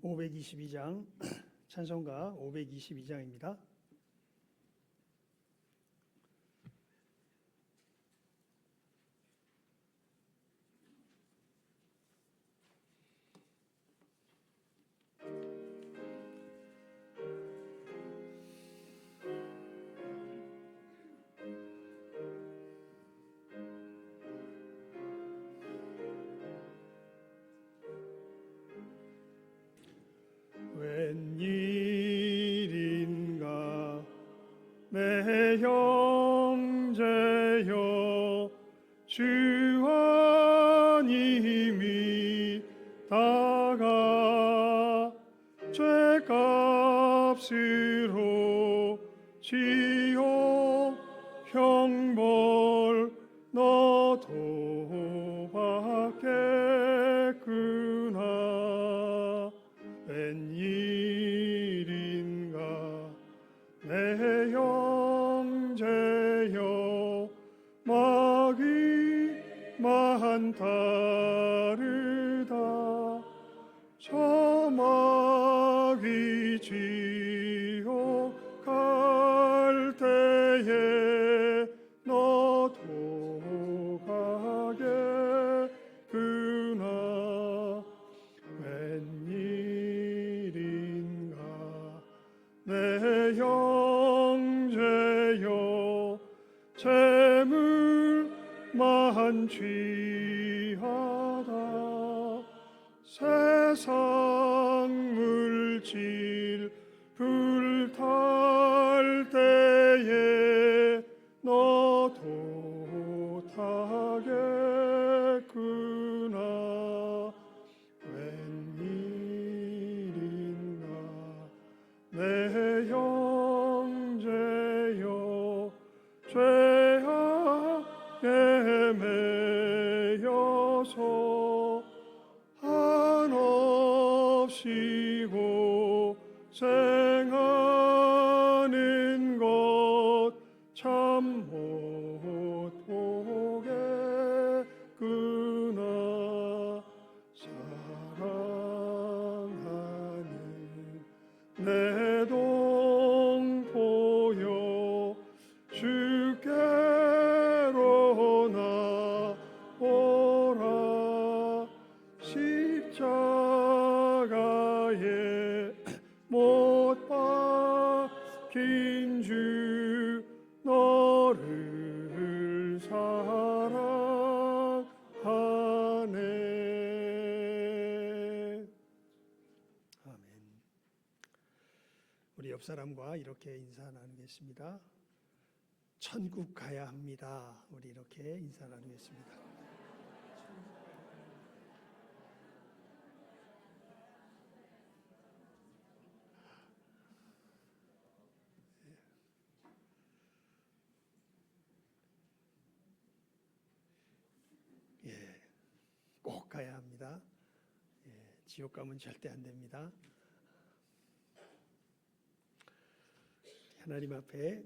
522장 찬송가 522장입니다. 웬일인가 내 형제여 주 안님이 다가 죄값으로 지옥 형벌 너도 받겠구나. 웬일인가 내 형제여 마귀만 따르다 저 마귀 지옥 갈 때에 너도 가겠구나. 웬일인가 내 형제여 재물만 취하다 세상 물질 불탈 때에 너도 타겠구나. 웬일인가 내 형제여 죄악에 매여서 한없이 고생하는 것 참 못 보겠구나. 사랑하는 내 동포여 주께로 나오라. 십자가에 못 박힌 주 너를 사랑하네. 아멘. 우리 옆 사람과 이렇게 인사 나누겠습니다. 천국 가야 합니다. 우리 이렇게 인사 나누겠습니다. 꼭 가야 합니다. 지옥 가면 절대 안 됩니다. 하나님 앞에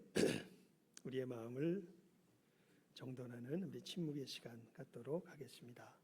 우리의 마음을 정돈하는 우리 침묵의 시간 갖도록 하겠습니다.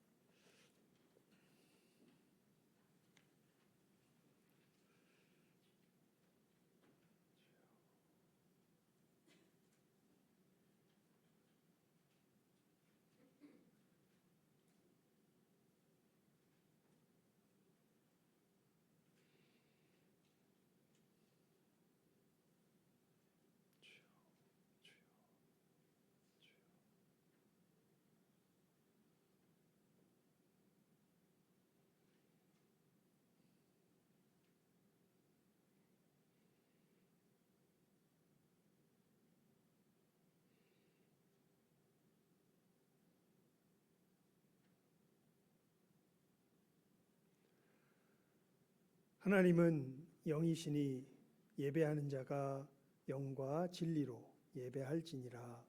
하나님은 영이시니 예배하는 자가 영과 진리로 예배할지니라.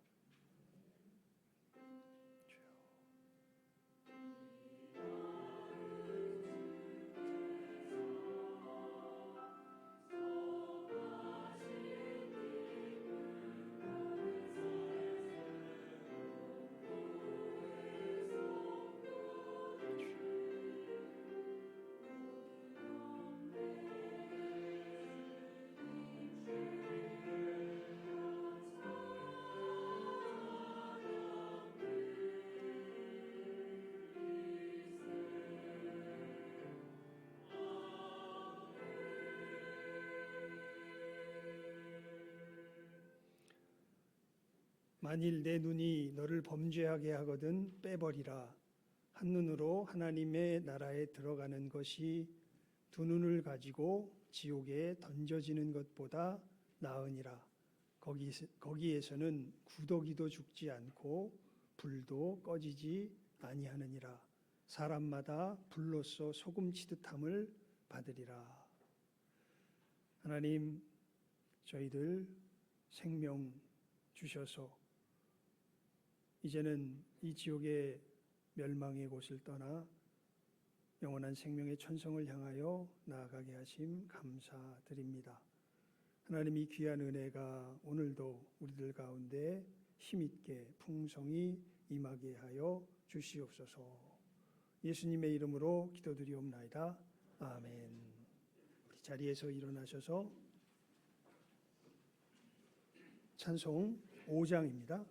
만일 내 눈이 너를 범죄하게 하거든 빼버리라. 한눈으로 하나님의 나라에 들어가는 것이 두 눈을 가지고 지옥에 던져지는 것보다 나으니라. 거기에서는 구더기도 죽지 않고 불도 꺼지지 아니하느니라. 사람마다 불로써 소금치듯함을 받으리라. 하나님, 저희들 생명 주셔서 이제는 이 지옥의 멸망의 곳을 떠나 영원한 생명의 천성을 향하여 나아가게 하심 감사드립니다. 하나님, 이 귀한 은혜가 오늘도 우리들 가운데 힘있게 풍성히 임하게 하여 주시옵소서. 예수님의 이름으로 기도드리옵나이다. 아멘. 우리 자리에서 일어나셔서 찬송 5장입니다.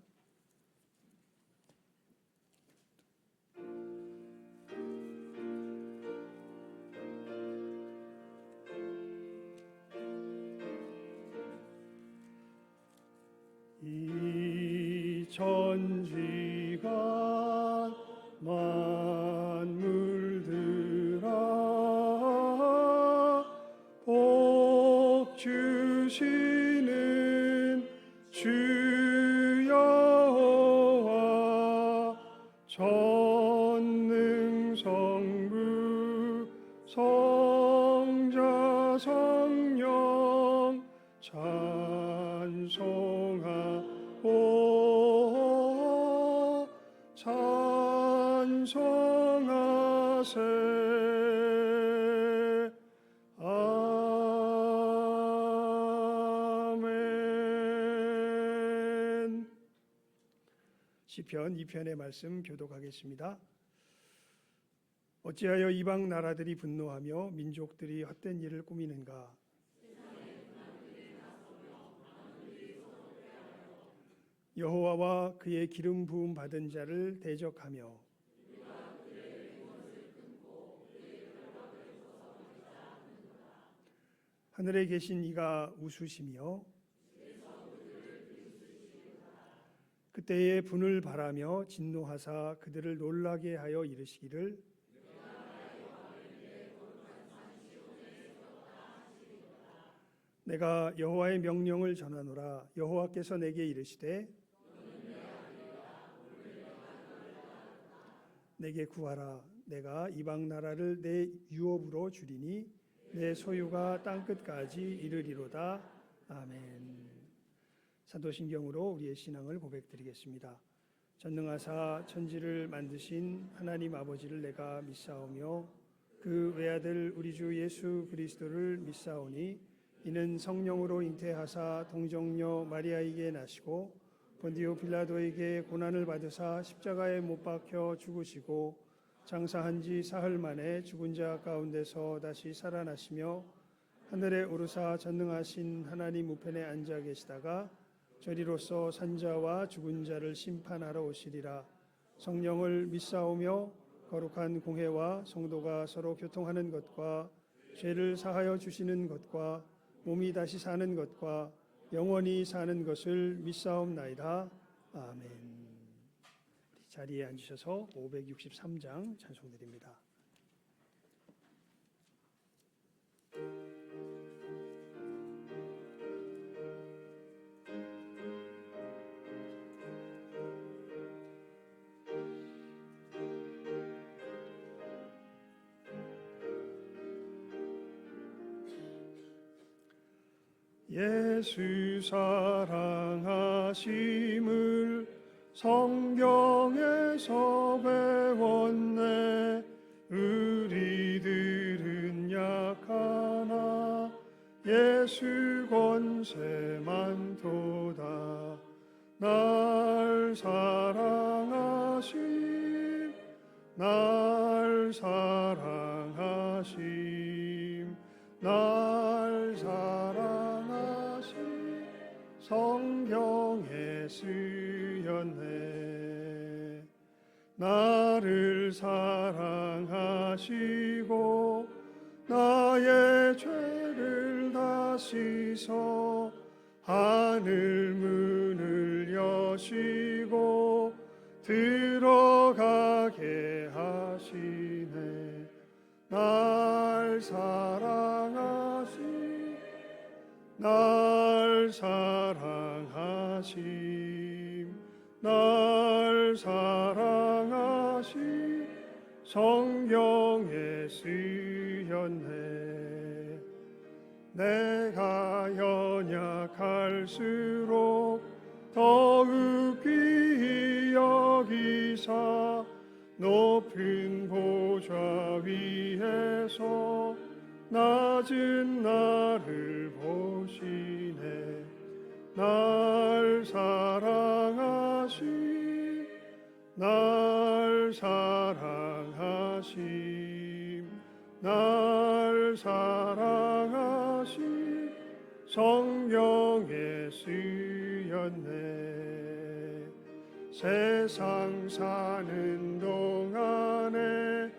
이 천지가 만물들아 복 주시는 주 여호와 전능성부 성자 성령 찬송하세. 아멘. 시편 2편의 말씀 교독하겠습니다. 어찌하여 이방 나라들이 분노하며 민족들이 헛된 일을 꾸미는가? 여호와와 그의 기름 부음 받은 자를 대적하며 하늘에 계신 이가 웃으시며 그때에 분을 바라며 진노하사 그들을 놀라게 하여 이르시기를 내가 여호와의 명령을 전하노라. 여호와께서 내게 이르시되 내게 구하라. 내가 이방 나라를 내 유업으로 주리니 내 소유가 땅끝까지 이르리로다. 아멘. 사도신경으로 우리의 신앙을 고백드리겠습니다. 전능하사 천지를 만드신 하나님 아버지를 내가 믿사오며 그 외아들 우리 주 예수 그리스도를 믿사오니 이는 성령으로 잉태하사 동정녀 마리아에게 나시고 본디오 빌라도에게 고난을 받으사 십자가에 못 박혀 죽으시고 장사한 지 사흘 만에 죽은 자 가운데서 다시 살아나시며 하늘에 오르사 전능하신 하나님 우편에 앉아 계시다가 저리로서 산자와 죽은 자를 심판하러 오시리라. 성령을 믿사오며 거룩한 공회와 성도가 서로 교통하는 것과 죄를 사하여 주시는 것과 몸이 다시 사는 것과 영원히 사는 것을 믿사옵나이다. 아멘. 우리 자리에 앉으셔서 563장 찬송드립니다. 예수 사랑하심을 성경에서 배웠네. 우리들은 약하나 예수 권세만 도다. 날 사랑하심 날 사랑하심 날 사랑하심 성경에 쓰였네. 나를 사랑하시고 나의 죄를 다 씻어 하늘 문을 여시고 들어가게 하시네. 날 사랑하심 성경에 쓰였네. 내가 연약할수록 더욱 귀히 여기사 높은 보좌 위에서 낮은 나를 보시네. 날 사랑하심 성경에 쓰였네. 세상 사는 동안에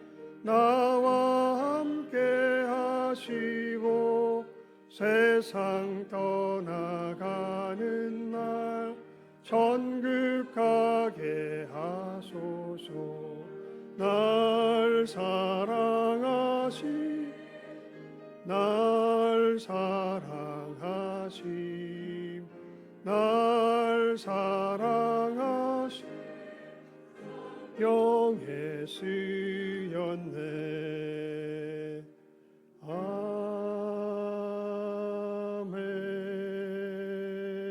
나와 함께 하시고 세상 떠나가는 날 천국 가게 하소서. 날 사랑하심 영에 쓰였네.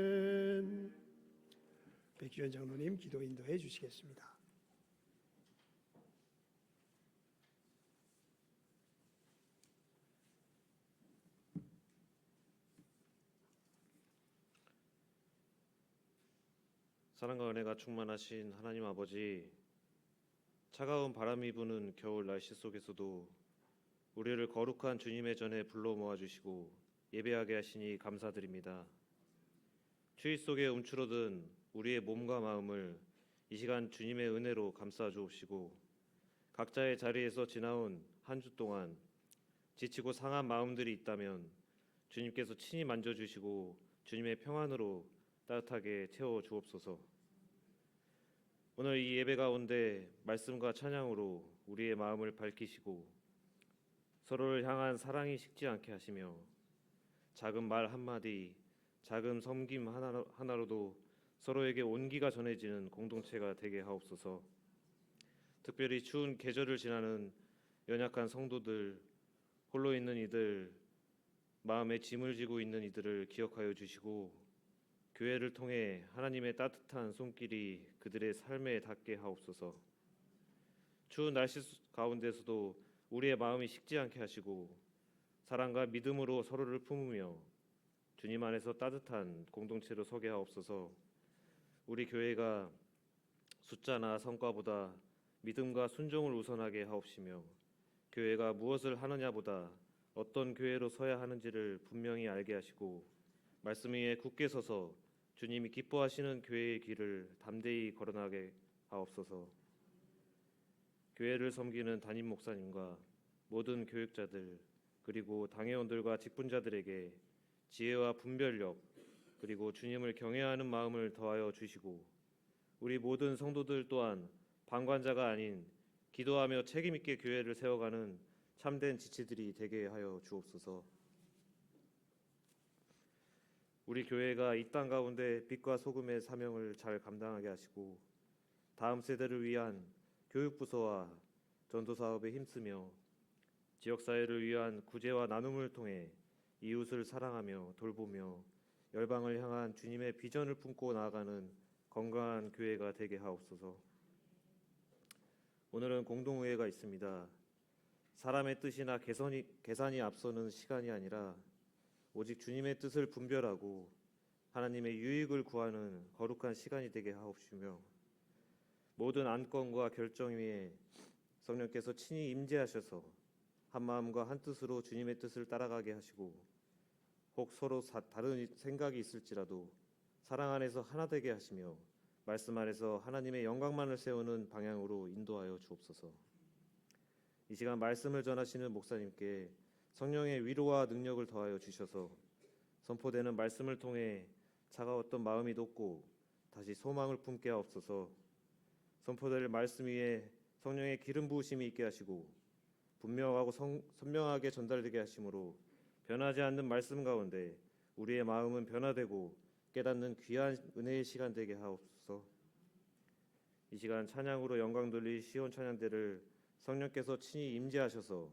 아멘. 백주현 장로님 기도 인도해 주시겠습니다. 사랑과 은혜가 충만하신 하나님 아버지, 차가운 바람이 부는 겨울 날씨 속에서도 우리를 거룩한 주님의 전에 불러 모아주시고 예배하게 하시니 감사드립니다. 추위 속에 움츠러든 우리의 몸과 마음을 이 시간 주님의 은혜로 감싸 주옵시고 각자의 자리에서 지나온 한 주 동안 지치고 상한 마음들이 있다면 주님께서 친히 만져주시고 주님의 평안으로 따뜻하게 채워 주옵소서. 오늘 이 예배 가운데 말씀과 찬양으로 우리의 마음을 밝히시고 서로를 향한 사랑이 식지 않게 하시며 작은 말 한마디, 작은 섬김 하나로도 서로에게 온기가 전해지는 공동체가 되게 하옵소서. 특별히 추운 계절을 지나는 연약한 성도들, 홀로 있는 이들, 마음에 짐을 지고 있는 이들을 기억하여 주시고 교회를 통해 하나님의 따뜻한 손길이 그들의 삶에 닿게 하옵소서. 추운 날씨 가운데서도 우리의 마음이 식지 않게 하시고 사랑과 믿음으로 서로를 품으며 주님 안에서 따뜻한 공동체로 서게 하옵소서. 우리 교회가 숫자나 성과보다 믿음과 순종을 우선하게 하옵시며 교회가 무엇을 하느냐보다 어떤 교회로 서야 하는지를 분명히 알게 하시고 말씀 위에 굳게 서서 주님이 기뻐하시는 교회의 길을 담대히 걸어나게 하옵소서. 교회를 섬기는 담임 목사님과 모든 교육자들 그리고 당회원들과 직분자들에게 지혜와 분별력 그리고 주님을 경외하는 마음을 더하여 주시고 우리 모든 성도들 또한 방관자가 아닌 기도하며 책임 있게 교회를 세워가는 참된 지체들이 되게 하여 주옵소서. 우리 교회가 이 땅 가운데 빛과 소금의 사명을 잘 감당하게 하시고 다음 세대를 위한 교육부서와 전도사업에 힘쓰며 지역사회를 위한 구제와 나눔을 통해 이웃을 사랑하며 돌보며 열방을 향한 주님의 비전을 품고 나아가는 건강한 교회가 되게 하옵소서. 오늘은 공동의회가 있습니다. 사람의 뜻이나 계산이 앞서는 시간이 아니라 오직 주님의 뜻을 분별하고 하나님의 유익을 구하는 거룩한 시간이 되게 하옵시며 모든 안건과 결정 위에 성령께서 친히 임재하셔서 한 마음과 한 뜻으로 주님의 뜻을 따라가게 하시고 혹 서로 다른 생각이 있을지라도 사랑 안에서 하나 되게 하시며 말씀 안에서 하나님의 영광만을 세우는 방향으로 인도하여 주옵소서. 이 시간 말씀을 전하시는 목사님께 성령의 위로와 능력을 더하여 주셔서 선포되는 말씀을 통해 차가웠던 마음이 녹고 다시 소망을 품게 하옵소서. 선포될 말씀 위에 성령의 기름 부으심이 있게 하시고 분명하고 선명하게 전달되게 하심으로 변하지 않는 말씀 가운데 우리의 마음은 변화되고 깨닫는 귀한 은혜의 시간 되게 하옵소서. 이 시간 찬양으로 영광 돌릴 시온 찬양대를 성령께서 친히 임재하셔서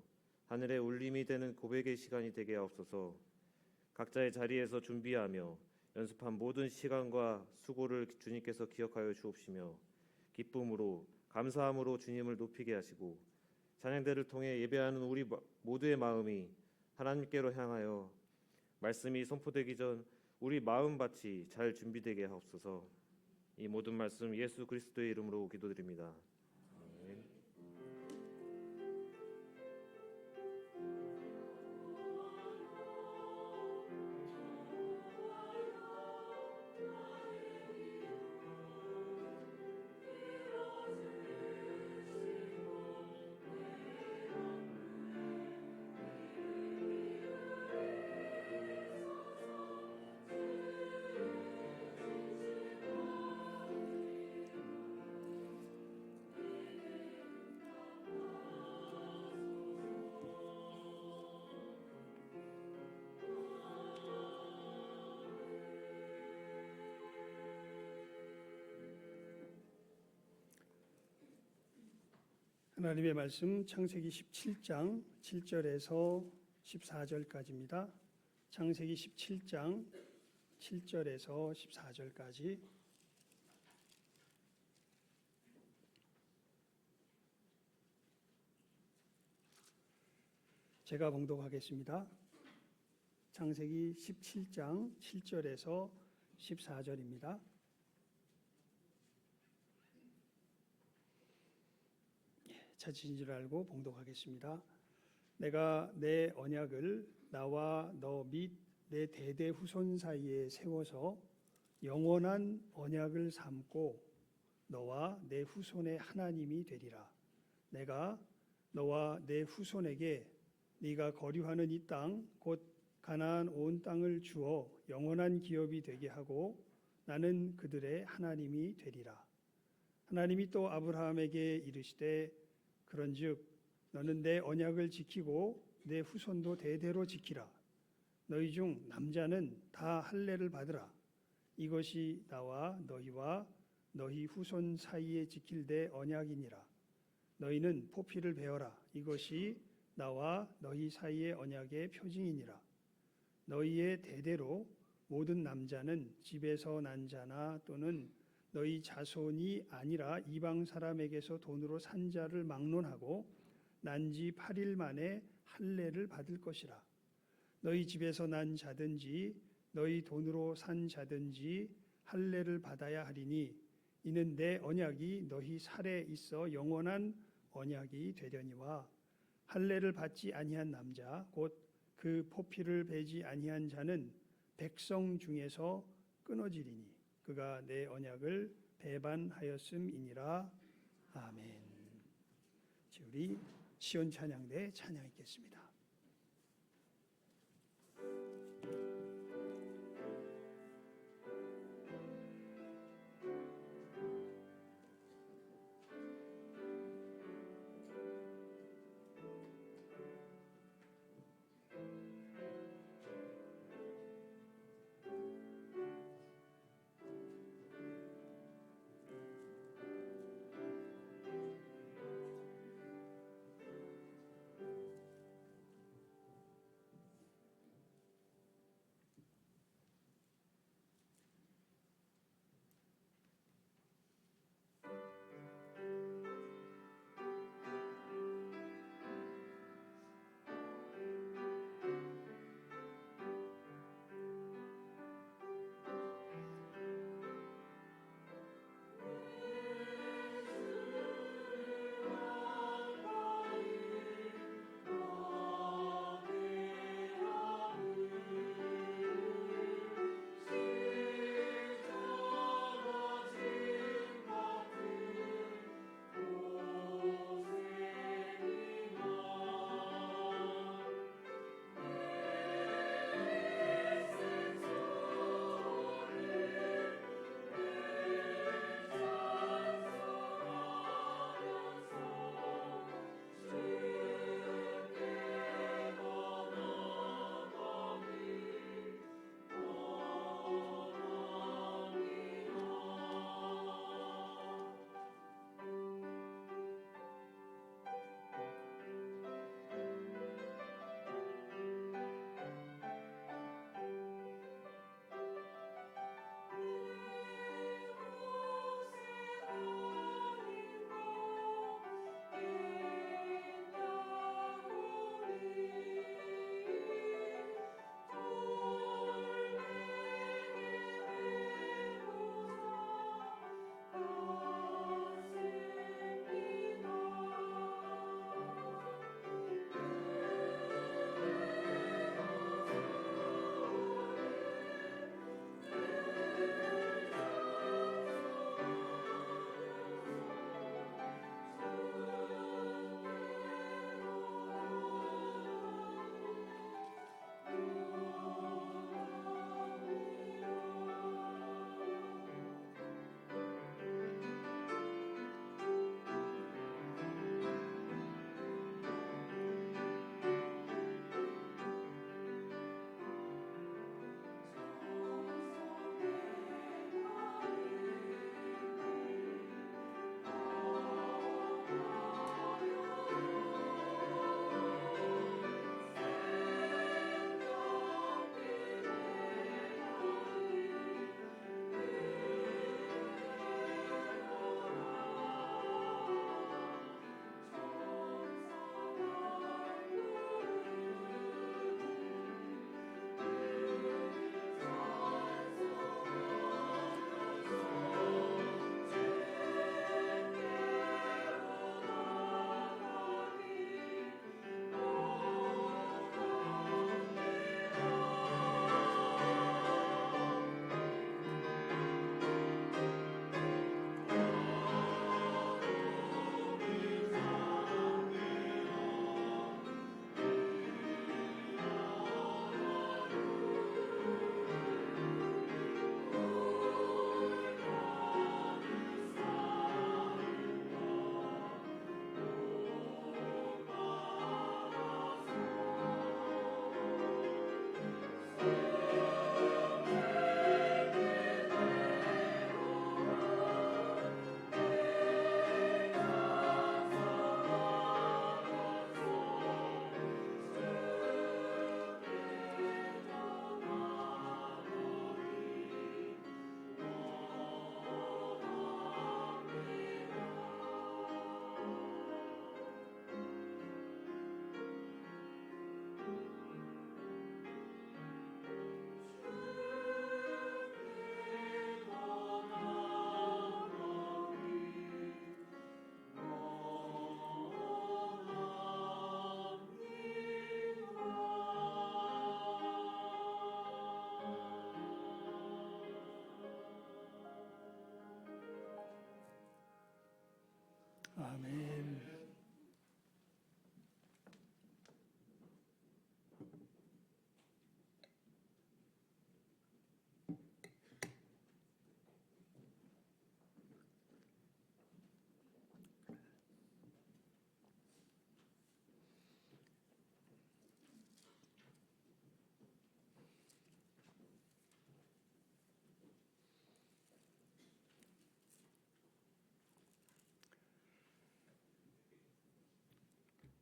하늘의 울림이 되는 고백의 시간이 되게 하옵소서. 각자의 자리에서 준비하며 연습한 모든 시간과 수고를 주님께서 기억하여 주옵시며 기쁨으로 감사함으로 주님을 높이게 하시고 찬양대를 통해 예배하는 우리 모두의 마음이 하나님께로 향하여 말씀이 선포되기 전 우리 마음밭이 잘 준비되게 하옵소서. 이 모든 말씀 예수 그리스도의 이름으로 기도드립니다. 아멘. 하나님의 말씀 창세기 17장 7절에서 14절까지입니다. 창세기 17장 7절에서 14절까지 제가 봉독하겠습니다. 창세기 17장 7절에서 14절입니다. 찾으신 줄 알고 봉독하겠습니다. 내가 내 언약을 나와 너 및 내 대대 후손 사이에 세워서 영원한 언약을 삼고 너와 내 후손의 하나님이 되리라. 내가 너와 내 후손에게 네가 거류하는 이 땅 곧 가나안 온 땅을 주어 영원한 기업이 되게 하고 나는 그들의 하나님이 되리라. 하나님이 또 아브라함에게 이르시되 그런즉 너는 내 언약을 지키고 내 후손도 대대로 지키라. 너희 중 남자는 다 할례를 받으라. 이것이 나와 너희와 너희 후손 사이에 지킬 내 언약이니라. 너희는 포피를 베어라. 이것이 나와 너희 사이의 언약의 표징이니라. 너희의 대대로 모든 남자는 집에서 난 자나 또는 너희 자손이 아니라 이방 사람에게서 돈으로 산 자를 막론하고 난 지 8일 만에 할례를 받을 것이라. 너희 집에서 난 자든지 너희 돈으로 산 자든지 할례를 받아야 하리니 이는 내 언약이 너희 살에 있어 영원한 언약이 되려니와 할례를 받지 아니한 남자 곧 그 포피를 베지 아니한 자는 백성 중에서 끊어지리니 그가 내 언약을 배반하였음이니라. 아멘. 우리 시온 찬양대 찬양 있겠습니다.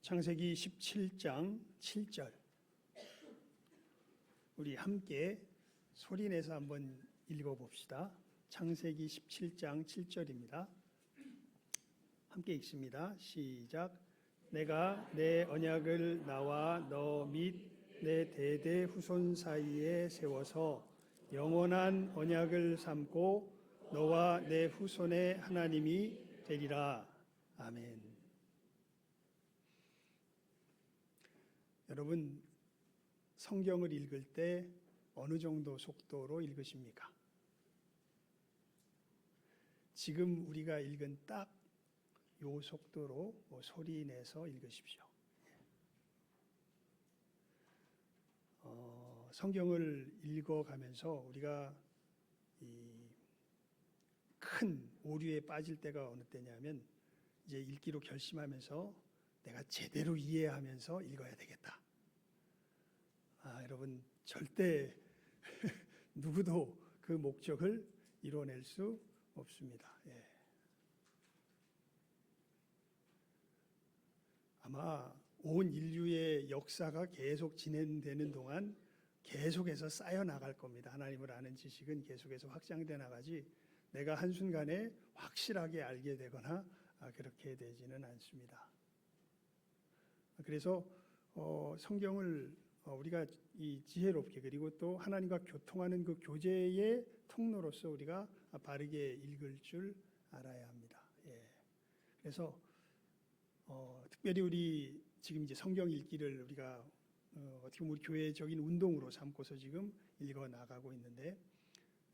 창세기 17장 7절 우리 함께 소리내서 한번 읽어봅시다. 창세기 17장 7절입니다. 함께 읽습니다. 시작. 내가 내 언약을 나와 너 및 내 대대 후손 사이에 세워서 영원한 언약을 삼고 너와 내 후손의 하나님이 되리라. 아멘. 여러분, 성경을 읽을 때 어느 정도 속도로 읽으십니까? 지금 우리가 읽은 딱 요 속도로 소리 내서 읽으십시오. 성경을 읽어가면서 우리가 이 큰 오류에 빠질 때가 어느 때냐면 이제 읽기로 결심하면서 내가 제대로 이해하면서 읽어야 되겠다. 여러분 절대 누구도 그 목적을 이뤄낼 수 없습니다. 아마 온 인류의 역사가 계속 진행되는 동안 계속해서 쌓여 나갈 겁니다. 하나님을 아는 지식은 계속해서 확장돼 나가지 내가 한순간에 확실하게 알게 되거나 그렇게 되지는 않습니다. 그래서 성경을 우리가 이 지혜롭게 그리고 또 하나님과 교통하는 그 교제의 통로로서 우리가 바르게 읽을 줄 알아야 합니다. 그래서 특별히 우리 지금 이제 성경 읽기를 우리가 어떻게 보면 우리 교회적인 운동으로 삼고서 지금 읽어 나가고 있는데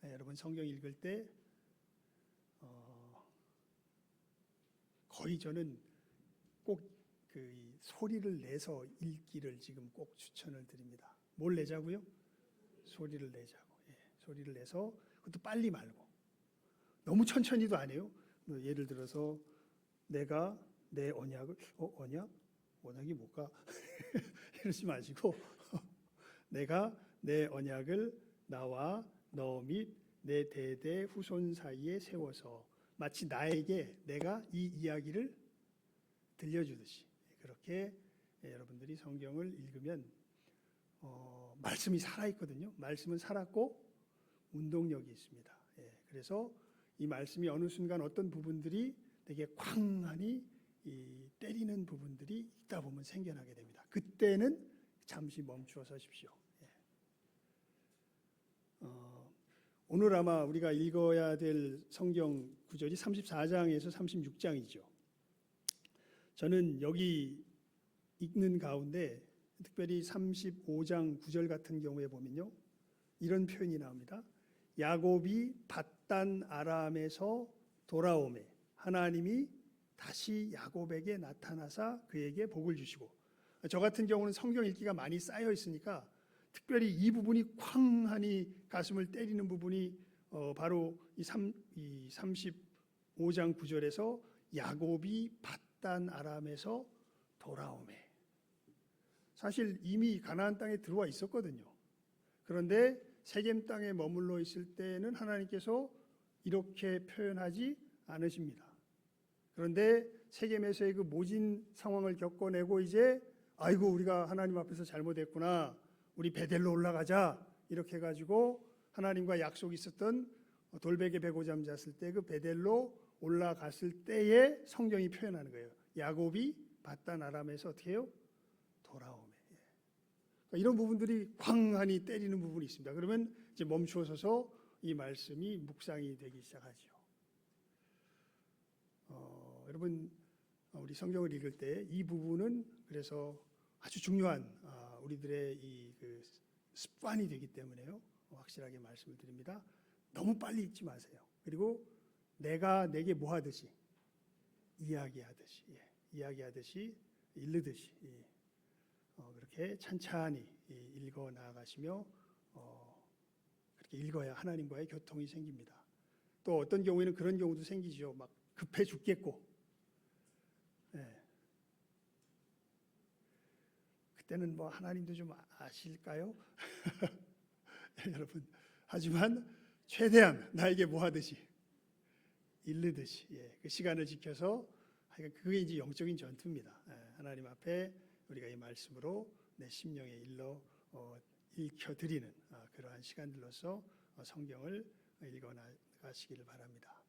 여러분 성경 읽을 때 거의 저는 꼭 그 소리를 내서 읽기를 지금 꼭 추천을 드립니다. 뭘 내자고요? 소리를 내자고. 소리를 내서 그것도 빨리 말고 너무 천천히도 안 해요. 예를 들어서 내가 내 언약을 언약이 뭘까? 이러지 마시고 내가 내 언약을 나와 너 및 내 대대 후손 사이에 세워서 마치 나에게 내가 이 이야기를 들려주듯이 그렇게 여러분들이 성경을 읽으면 말씀이 살아있거든요. 말씀은 살았고 운동력이 있습니다. 그래서 이 말씀이 어느 순간 어떤 부분들이 되게 쾅하니 때리는 부분들이 있다 보면 생겨나게 됩니다. 그때는 잠시 멈추어 서십시오. 오늘 아마 우리가 읽어야 될 성경 구절이 34장에서 36장이죠. 저는 여기 읽는 가운데 특별히 35장 9절 같은 경우에 보면요. 이런 표현이 나옵니다. 야곱이 밧단 아람에서 돌아오매 하나님이 다시 야곱에게 나타나사 그에게 복을 주시고 저 같은 경우는 성경 읽기가 많이 쌓여 있으니까 특별히 이 부분이 쾅하니 가슴을 때리는 부분이 바로 이 35장 9절에서 야곱이 밧단 아람에서 돌아오매 사실 이미 가나안 땅에 들어와 있었거든요. 그런데 세겜 땅에 머물러 있을 때는 하나님께서 이렇게 표현하지 않으십니다. 그런데 세겜에서의 그 모진 상황을 겪어내고 이제 아이고 우리가 하나님 앞에서 잘못했구나. 우리 베델로 올라가자. 이렇게 해가지고 하나님과 약속이 있었던 돌베개 베고 잠잤을 때 그 베델로 올라갔을 때에 성경이 표현하는 거예요. 야곱이 밧단 아람에서 어떻게 해요? 돌아오매. 이런 부분들이 쾅하니 때리는 부분이 있습니다. 그러면 이제 멈추어서서 이 말씀이 묵상이 되기 시작하죠. 여러분 우리 성경을 읽을 때 이 부분은 그래서 아주 중요한 우리들의 이 그 습관이 되기 때문에요. 확실하게 말씀을 드립니다. 너무 빨리 읽지 마세요. 그리고 내가 내게 뭐 하듯이 이야기하듯이 읽듯이 그렇게 찬찬히 읽어 나가시며 그렇게 읽어야 하나님과의 교통이 생깁니다. 또 어떤 경우에는 그런 경우도 생기죠. 막 급해 죽겠고 그때는 뭐 하나님도 좀 아실까요? 여러분 하지만 최대한 나에게 뭐 하듯이 읽듯이 그 시간을 지켜서 그게 이제 영적인 전투입니다. 하나님 앞에 우리가 이 말씀으로 내 심령에 일러 읽혀드리는 그러한 시간들로서 성경을 읽어 나가시기를 바랍니다.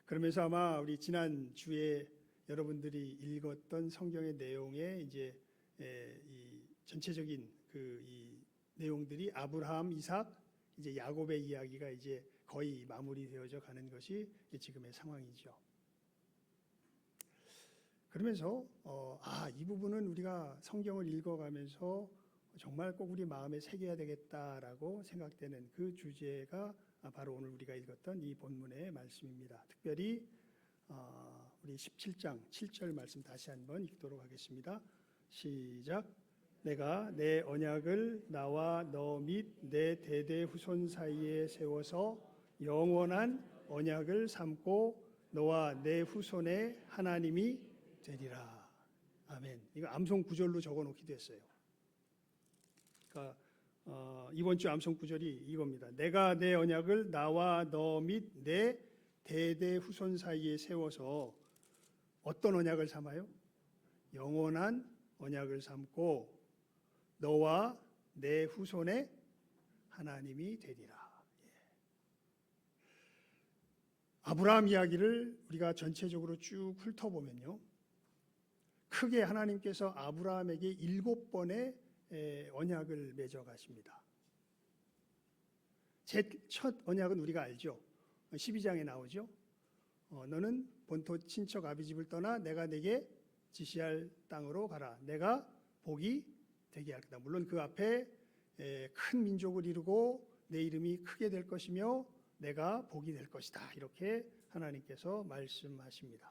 그러면서 아마 우리 지난 주에 여러분들이 읽었던 성경의 내용에 이제 이 전체적인 이 내용들이 아브라함, 이삭, 이제 야곱의 이야기가 이제 거의 마무리되어져 가는 것이 지금의 상황이죠. 그러면서 이 부분은 우리가 성경을 읽어가면서 정말 꼭 우리 마음에 새겨야 되겠다라고 생각되는 그 주제가 바로 오늘 우리가 읽었던 이 본문의 말씀입니다. 특별히 우리 17장 7절 말씀 다시 한번 읽도록 하겠습니다. 시작. 내가 내 언약을 나와 너 및 내 대대 후손 사이에 세워서 영원한 언약을 삼고 너와 내 후손의 하나님이 되리라. 아멘. 이거 암송 구절로 적어 놓기도 했어요. 그러니까 이번 주 암송 구절이 이겁니다. 내가 내 언약을 나와 너 및 내 대대 후손 사이에 세워서 어떤 언약을 삼아요? 영원한 언약을 삼고 너와 내 후손의 하나님이 되리라. 아브라함 이야기를 우리가 전체적으로 쭉 훑어보면요, 크게 하나님께서 아브라함에게 7번의 언약을 맺어 가십니다. 제 첫 언약은 우리가 알죠. 12장에 나오죠. 너는 본토 친척 아비 집을 떠나 내가 내게 지시할 땅으로 가라. 내가 복이 되게 할 거다. 물론 그 앞에 큰 민족을 이루고 내 이름이 크게 될 것이며 내가 복이 될 것이다. 이렇게 하나님께서 말씀하십니다.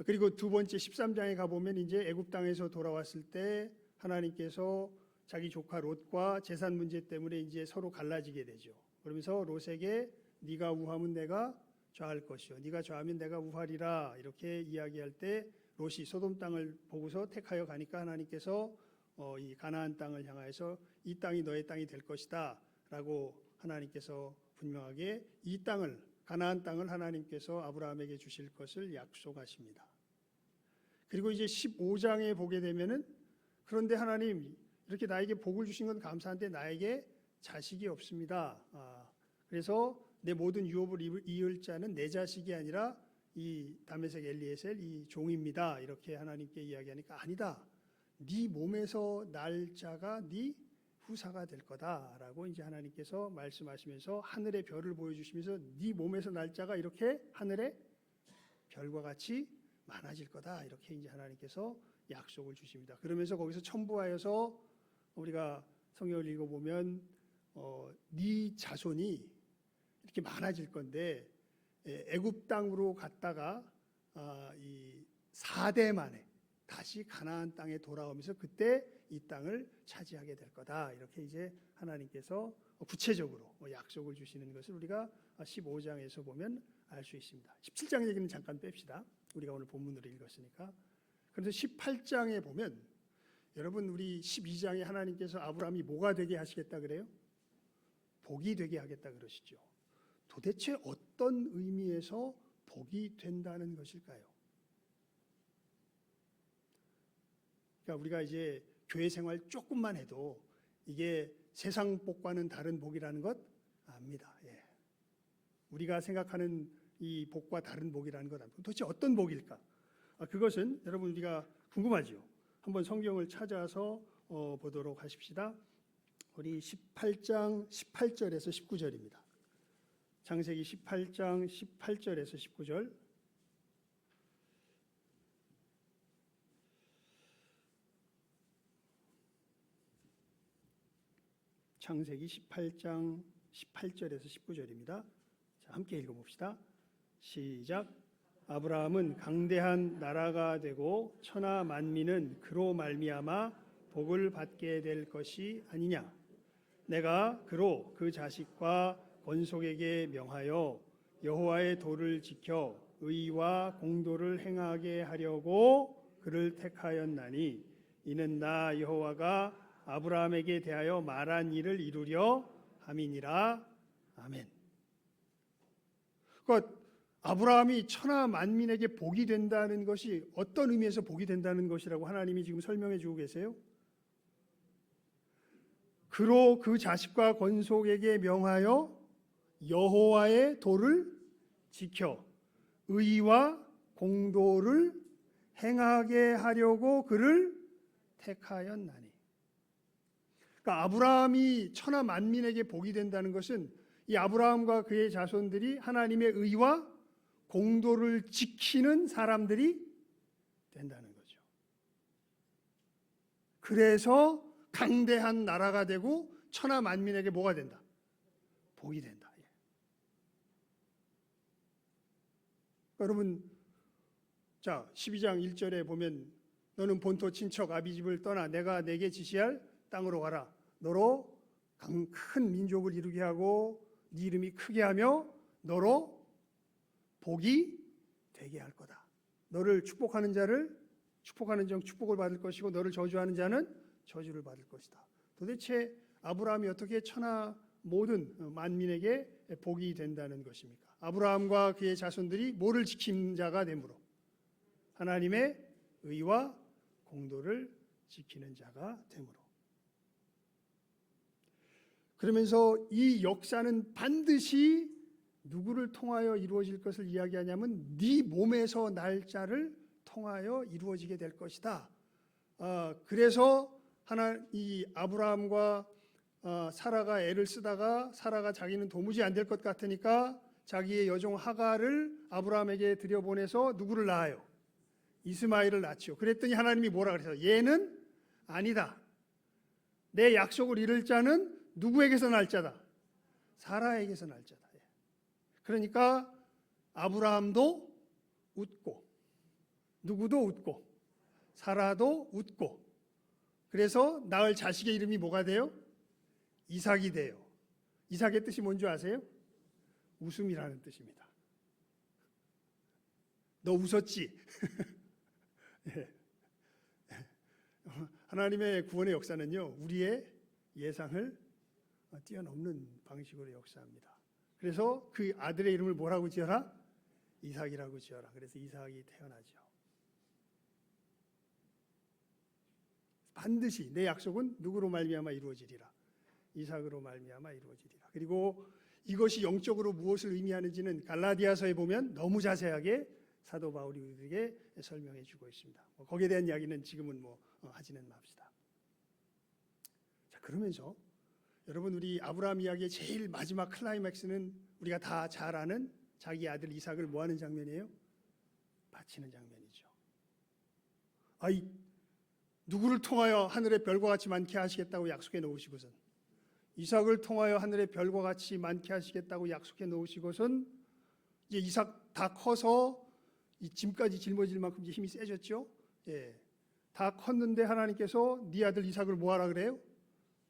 그리고 두 번째 13장에 가보면 이제 애굽 땅에서 돌아왔을 때 하나님께서 자기 조카 롯과 재산 문제 때문에 이제 서로 갈라지게 되죠. 그러면서 롯에게 네가 우하면 내가 좌할 것이요 네가 좌하면 내가 우하리라 이렇게 이야기할 때 롯이 소돔 땅을 보고서 택하여 가니까 하나님께서 이 가나안 땅을 향하여서 이 땅이 너의 땅이 될 것이다 라고 하나님께서 분명하게 이 땅을 가나안 땅을 하나님께서 아브라함에게 주실 것을 약속하십니다. 그리고 이제 15장에 보게 되면은 그런데 하나님 이렇게 나에게 복을 주신 건 감사한데 나에게 자식이 없습니다. 그래서 내 모든 유업을 이을 자는 내 자식이 아니라 이 다메섹 엘리에셀 이 종입니다. 이렇게 하나님께 이야기하니까 아니다. 네 몸에서 날 자가 네 후사가 될 거다라고 이제 하나님께서 말씀하시면서 하늘의 별을 보여주시면서 네 몸에서 날 자가 이렇게 하늘의 별과 같이 많아질 거다. 이렇게 이제 하나님께서 약속을 주십니다. 그러면서 거기서 첨부하여서 우리가 성경을 읽어보면 네 자손이 이렇게 많아질 건데 애굽 땅으로 갔다가 이 4대 만에 다시 가나안 땅에 돌아오면서 그때 이 땅을 차지하게 될 거다. 이렇게 이제 하나님께서 구체적으로 약속을 주시는 것을 우리가 15장에서 보면 알 수 있습니다. 17장 얘기는 잠깐 뺍시다. 우리가 오늘 본문으로 읽었으니까. 그래서 18장에 보면 여러분 우리 12장에 하나님께서 아브라함이 뭐가 되게 하시겠다 그래요? 복이 되게 하겠다 그러시죠. 도대체 어떤 의미에서 복이 된다는 것일까요? 그러니까 우리가 이제 교회 생활 조금만 해도 이게 세상 복과는 다른 복이라는 것 압니다. 예. 우리가 생각하는 이 복과 다른 복이라는 것 압니다. 도대체 어떤 복일까? 그것은 여러분 우리가 궁금하죠. 한번 성경을 찾아서 보도록 하십시다. 우리 18장 18절에서 19절입니다. 창세기 18장 18절에서 19절. 창세기 18장 18절에서 19절입니다. 자, 함께 읽어봅시다. 시작. 아브라함은 강대한 나라가 되고 천하 만민은 그로 말미암아 복을 받게 될 것이 아니냐. 내가 그로 그 자식과 권속에게 명하여 여호와의 도를 지켜 의와 공도를 행하게 하려고 그를 택하였나니 이는 나 여호와가 아브라함에게 대하여 말한 일을 이루려 함이니라. 아멘. 그러니까 아브라함이 천하 만민에게 복이 된다는 것이 어떤 의미에서 복이 된다는 것이라고 하나님이 지금 설명해 주고 계세요. 그로 그 자식과 건속에게 명하여 여호와의 도를 지켜 의와 공도를 행하게 하려고 그를 택하였나니. 그러니까 아브라함이 천하 만민에게 복이 된다는 것은 이 아브라함과 그의 자손들이 하나님의 의와 공도를 지키는 사람들이 된다는 거죠. 그래서 강대한 나라가 되고 천하 만민에게 뭐가 된다? 복이 된다. 여러분, 자 12장 1절에 보면 너는 본토 친척 아비집을 떠나 내가 내게 지시할 땅으로 가라. 너로 큰 민족을 이루게 하고 네 이름이 크게 하며 너로 복이 되게 할 거다. 너를 축복하는 자를 축복하는 자 축복을 받을 것이고 너를 저주하는 자는 저주를 받을 것이다. 도대체 아브라함이 어떻게 천하 모든 만민에게 복이 된다는 것입니까? 아브라함과 그의 자손들이 뭐를 지킨 자가 되므로 하나님의 의와 공도를 지키는 자가 되므로. 그러면서 이 역사는 반드시 누구를 통하여 이루어질 것을 이야기하냐면 네 몸에서 날 자를 통하여 이루어지게 될 것이다. 그래서 이 아브라함과 사라가 애를 쓰다가 사라가 자기는 도무지 안 될 것 같으니까 자기의 여종 하갈을 아브라함에게 들여보내서 누구를 낳아요? 이스마엘을 낳지요. 그랬더니 하나님이 뭐라 그래서 얘는 아니다. 내 약속을 이룰 자는 누구에게서 날 자다? 사라에게서 날 자다. 그러니까 아브라함도 웃고 누구도 웃고 사라도 웃고 그래서 낳을 자식의 이름이 뭐가 돼요? 이삭이 돼요. 이삭의 뜻이 뭔지 아세요? 웃음이라는 뜻입니다. 너 웃었지? 예. 하나님의 구원의 역사는요, 우리의 예상을 뛰어넘는 방식으로 역사합니다. 그래서 그 아들의 이름을 뭐라고 지어라? 이삭이라고 지어라. 그래서 이삭이 태어나죠. 반드시 내 약속은 누구로 말미암아 이루어지리라. 이삭으로 말미암아 이루어지리라. 그리고 이것이 영적으로 무엇을 의미하는지는 갈라디아서에 보면 너무 자세하게 사도 바울이 우리에게 설명해 주고 있습니다. 거기에 대한 이야기는 지금은 하지는 맙시다. 자, 그러면서 여러분, 우리 아브라함 이야기의 제일 마지막 클라이맥스는 우리가 다 잘 아는 자기 아들 이삭을 뭐 하는 장면이에요? 바치는 장면이죠. 누구를 통하여 하늘의 별과 같이 많게 하시겠다고 약속해 놓으시고선 이삭을 통하여 하늘의 별과 같이 많게 하시겠다고 약속해 놓으시고선 이제 이삭 다 커서 이 짐까지 짊어질 만큼 이제 힘이 세졌죠. 예, 다 컸는데 하나님께서 네 아들 이삭을 뭐하라 그래요?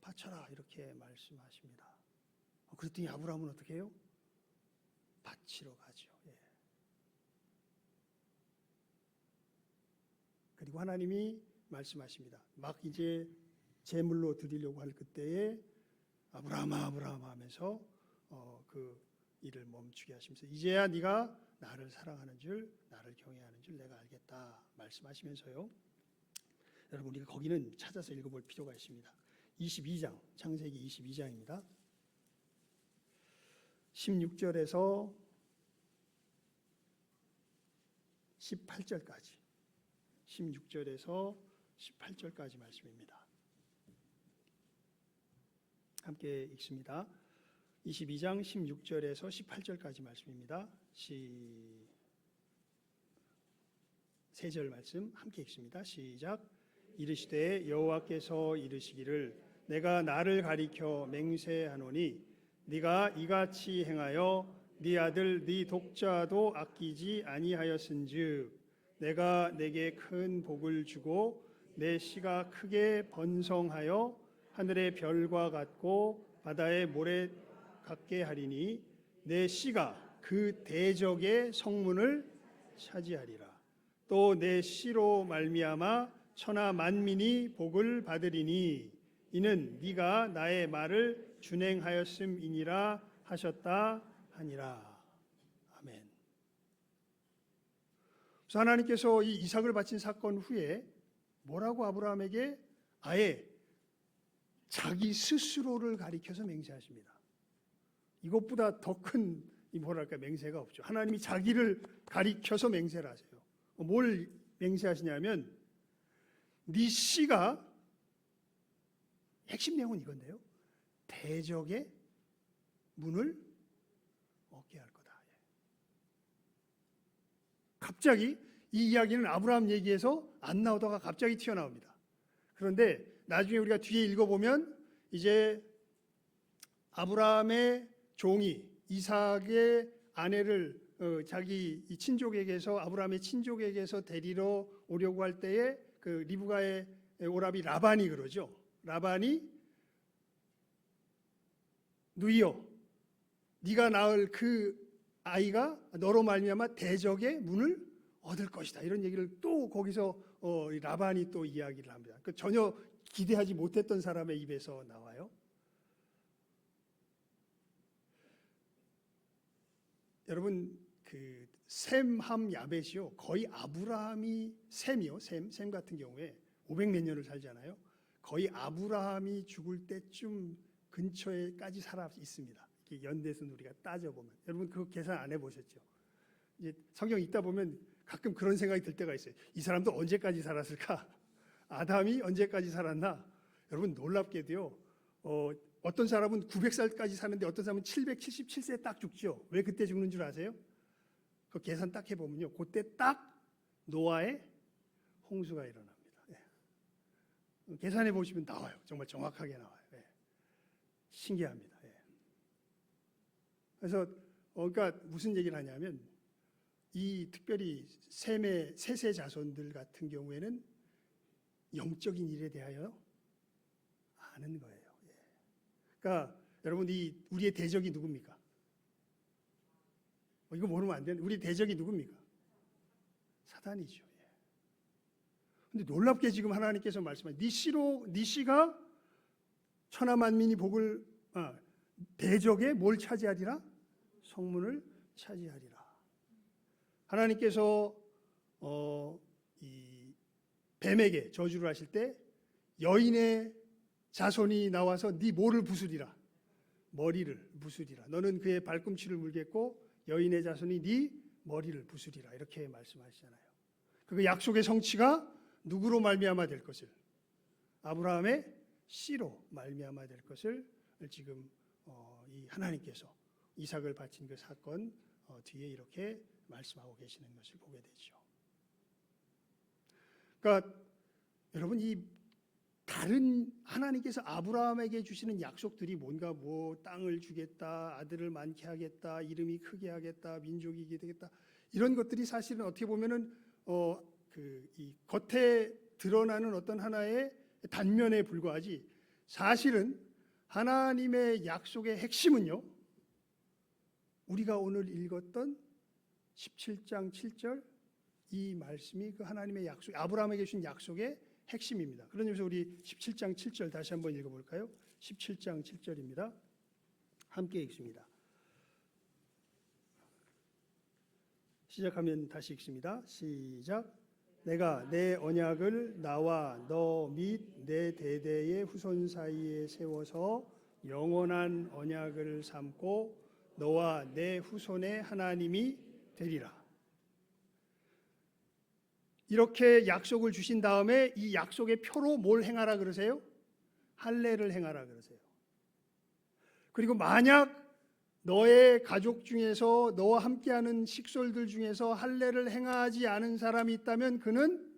바쳐라 이렇게 말씀하십니다. 그랬더니 아브라함은 어떻게 해요? 바치러 가죠. 예. 그리고 하나님이 말씀하십니다. 막 이제 제물로 드리려고 할 그때에 아브라함아 아브라함아 하면서 그 일을 멈추게 하시면서 이제야 네가 나를 사랑하는 줄 나를 경외하는 줄 내가 알겠다 말씀하시면서요. 여러분, 우리가 거기는 찾아서 읽어볼 필요가 있습니다. 22장, 창세기 22장입니다. 16절에서 18절까지 16절에서 18절까지 말씀입니다. 함께 읽습니다. 22장 16절에서 18절까지 말씀입니다. 세 절 말씀 함께 읽습니다. 시작. 이르시되 여호와께서 이르시기를 내가 나를 가리켜 맹세하노니 네가 이같이 행하여 네 아들 네 독자도 아끼지 아니하였은즉 내가 내게 큰 복을 주고 내 씨가 크게 번성하여 하늘의 별과 같고 바다의 모래 같게 하리니 내 씨가 그 대적의 성문을 차지하리라. 또 내 씨로 말미암아 천하 만민이 복을 받으리니 이는 네가 나의 말을 준행하였음이니라 하셨다 하니라. 아멘. 그래서 하나님께서 이 이삭을 바친 사건 후에 뭐라고 아브라함에게 아예 자기 스스로를 가리켜서 맹세하십니다. 이것보다 더 큰 뭐랄까 맹세가 없죠. 하나님이 자기를 가리켜서 맹세를 하세요. 뭘 맹세하시냐면 네 씨가, 핵심 내용은 이건데요, 대적의 문을 얻게 할 거다. 갑자기 이 이야기는 아브라함 얘기에서 안 나오다가 갑자기 튀어나옵니다. 그런데 나중에 우리가 뒤에 읽어보면 이제 아브라함의 종이 이삭의 아내를 자기 이 친족에게서, 아브라함의 친족에게서 데리러 오려고 할 때에 그 리브가의 오라비 라반이 그러죠. 라반이 누이여, 네가 낳을 그 아이가 너로 말미암아 대적의 문을 얻을 것이다. 이런 얘기를 또 거기서 라반이 또 이야기를 합니다. 그 전혀 기대하지 못했던 사람의 입에서 나와요. 여러분 그 셈함 야벳이요, 거의 아브라함이, 셈이요, 셈 같은 경우에 500몇 년을 살잖아요. 거의 아브라함이 죽을 때쯤 근처에까지 살아 있습니다. 연대순 우리가 따져보면, 여러분 그거 계산 안 해보셨죠? 이제 성경 읽다 보면 가끔 그런 생각이 들 때가 있어요. 이 사람도 언제까지 살았을까? 아담이 언제까지 살았나? 여러분 놀랍게도요, 어떤 사람은 900살까지 사는데 어떤 사람은 777세에 딱 죽죠. 왜 그때 죽는 줄 아세요? 그 계산 딱 해보면요, 그때 딱 노아의 홍수가 일어납니다. 예. 계산해 보시면 나와요. 정말 정확하게 나와요. 예. 신기합니다. 예. 그래서 그러니까 무슨 얘기를 하냐면, 이 특별히 셈의 셋의 자손들 같은 경우에는 영적인 일에 대하여 아는 거예요. 예. 그러니까 여러분, 이 우리의 대적이 누굽니까? 이거 모르면 안 되는, 우리 대적이 누굽니까? 사단이죠. 예. 근데 놀랍게 지금 하나님께서 말씀하신 네 씨가 천하 만민이 복을, 대적에 뭘 차지하리라? 성문을 차지하리라. 하나님께서 이 뱀에게 저주를 하실 때 여인의 자손이 나와서 네 뭐를 부수리라? 머리를 부수리라. 너는 그의 발꿈치를 물겠고 여인의 자손이 네 머리를 부수리라. 이렇게 말씀하시잖아요. 그 약속의 성취가 누구로 말미암아 될 것을, 아브라함의 씨로 말미암아 될 것을 지금 이 하나님께서 이삭을 바친 그 사건 뒤에 이렇게 말씀하고 계시는 것을 보게 되죠. 그러니까 여러분, 이 다른 하나님께서 아브라함에게 주시는 약속들이 뭔가, 뭐 땅을 주겠다, 아들을 많게 하겠다, 이름이 크게 하겠다, 민족이 이게 되겠다, 이런 것들이 사실은 어떻게 보면은 이 겉에 드러나는 어떤 하나의 단면에 불과하지, 사실은 하나님의 약속의 핵심은요, 우리가 오늘 읽었던 17장 7절 이 말씀이 그 하나님의 약속, 아브라함에게 주신 약속의 핵심입니다. 그런 점에서 우리 17장 7절 다시 한번 읽어볼까요? 17장 7절입니다. 함께 읽습니다. 시작하면 다시 읽습니다. 시작. 내가 내 언약을 나와 너 및 내 대대의 후손 사이에 세워서 영원한 언약을 삼고 너와 내 후손의 하나님이 되리라. 이렇게 약속을 주신 다음에 이 약속의 표로 뭘 행하라 그러세요? 할례를 행하라 그러세요. 그리고 만약 너의 가족 중에서, 너와 함께하는 식솔들 중에서 할례를 행하지 않은 사람이 있다면 그는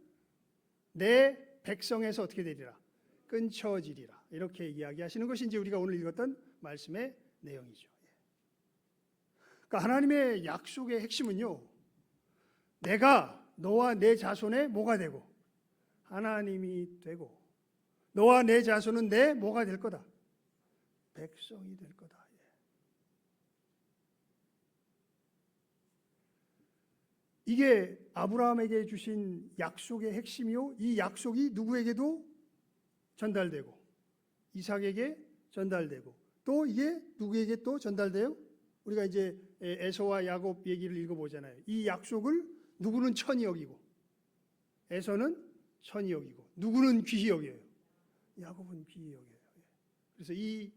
내 백성에서 어떻게 되리라? 끊쳐지리라. 이렇게 이야기하시는 것이 이제 우리가 오늘 읽었던 말씀의 내용이죠. 그러니까 하나님의 약속의 핵심은요, 내가 너와 내 자손의 뭐가 되고? 하나님이 되고, 너와 내 자손은 내 뭐가 될 거다? 백성이 될 거다. 이게 아브라함에게 주신 약속의 핵심이요, 이 약속이 누구에게도 전달되고 이삭에게 전달되고, 또 이게 누구에게 또 전달돼요? 우리가 이제 에서와 야곱 얘기를 읽어보잖아요. 이 약속을 누구는 천히 여기고 에서는 천히 여기고 누구는 귀히 여겨요? 야곱은 귀히 여겨요. 그래서 이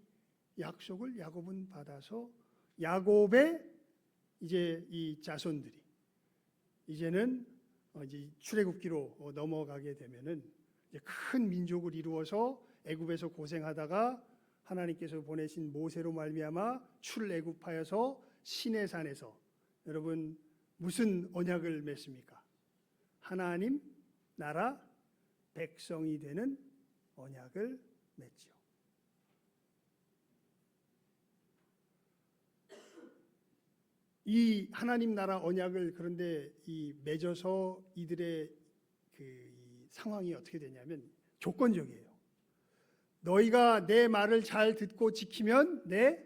약속을 야곱은 받아서 야곱의 이제 이 자손들이 이제는 이제 출애굽기로 넘어가게 되면은 이제 큰 민족을 이루어서 애굽에서 고생하다가 하나님께서 보내신 모세로 말미암아 출애굽하여서 시내산에서 여러분 무슨 언약을 맺습니까? 하나님 나라 백성이 되는 언약을 맺지요. 이 하나님 나라 언약을 그런데 이 맺어서 이들의 이 상황이 어떻게 되냐면 조건적이에요. 너희가 내 말을 잘 듣고 지키면 내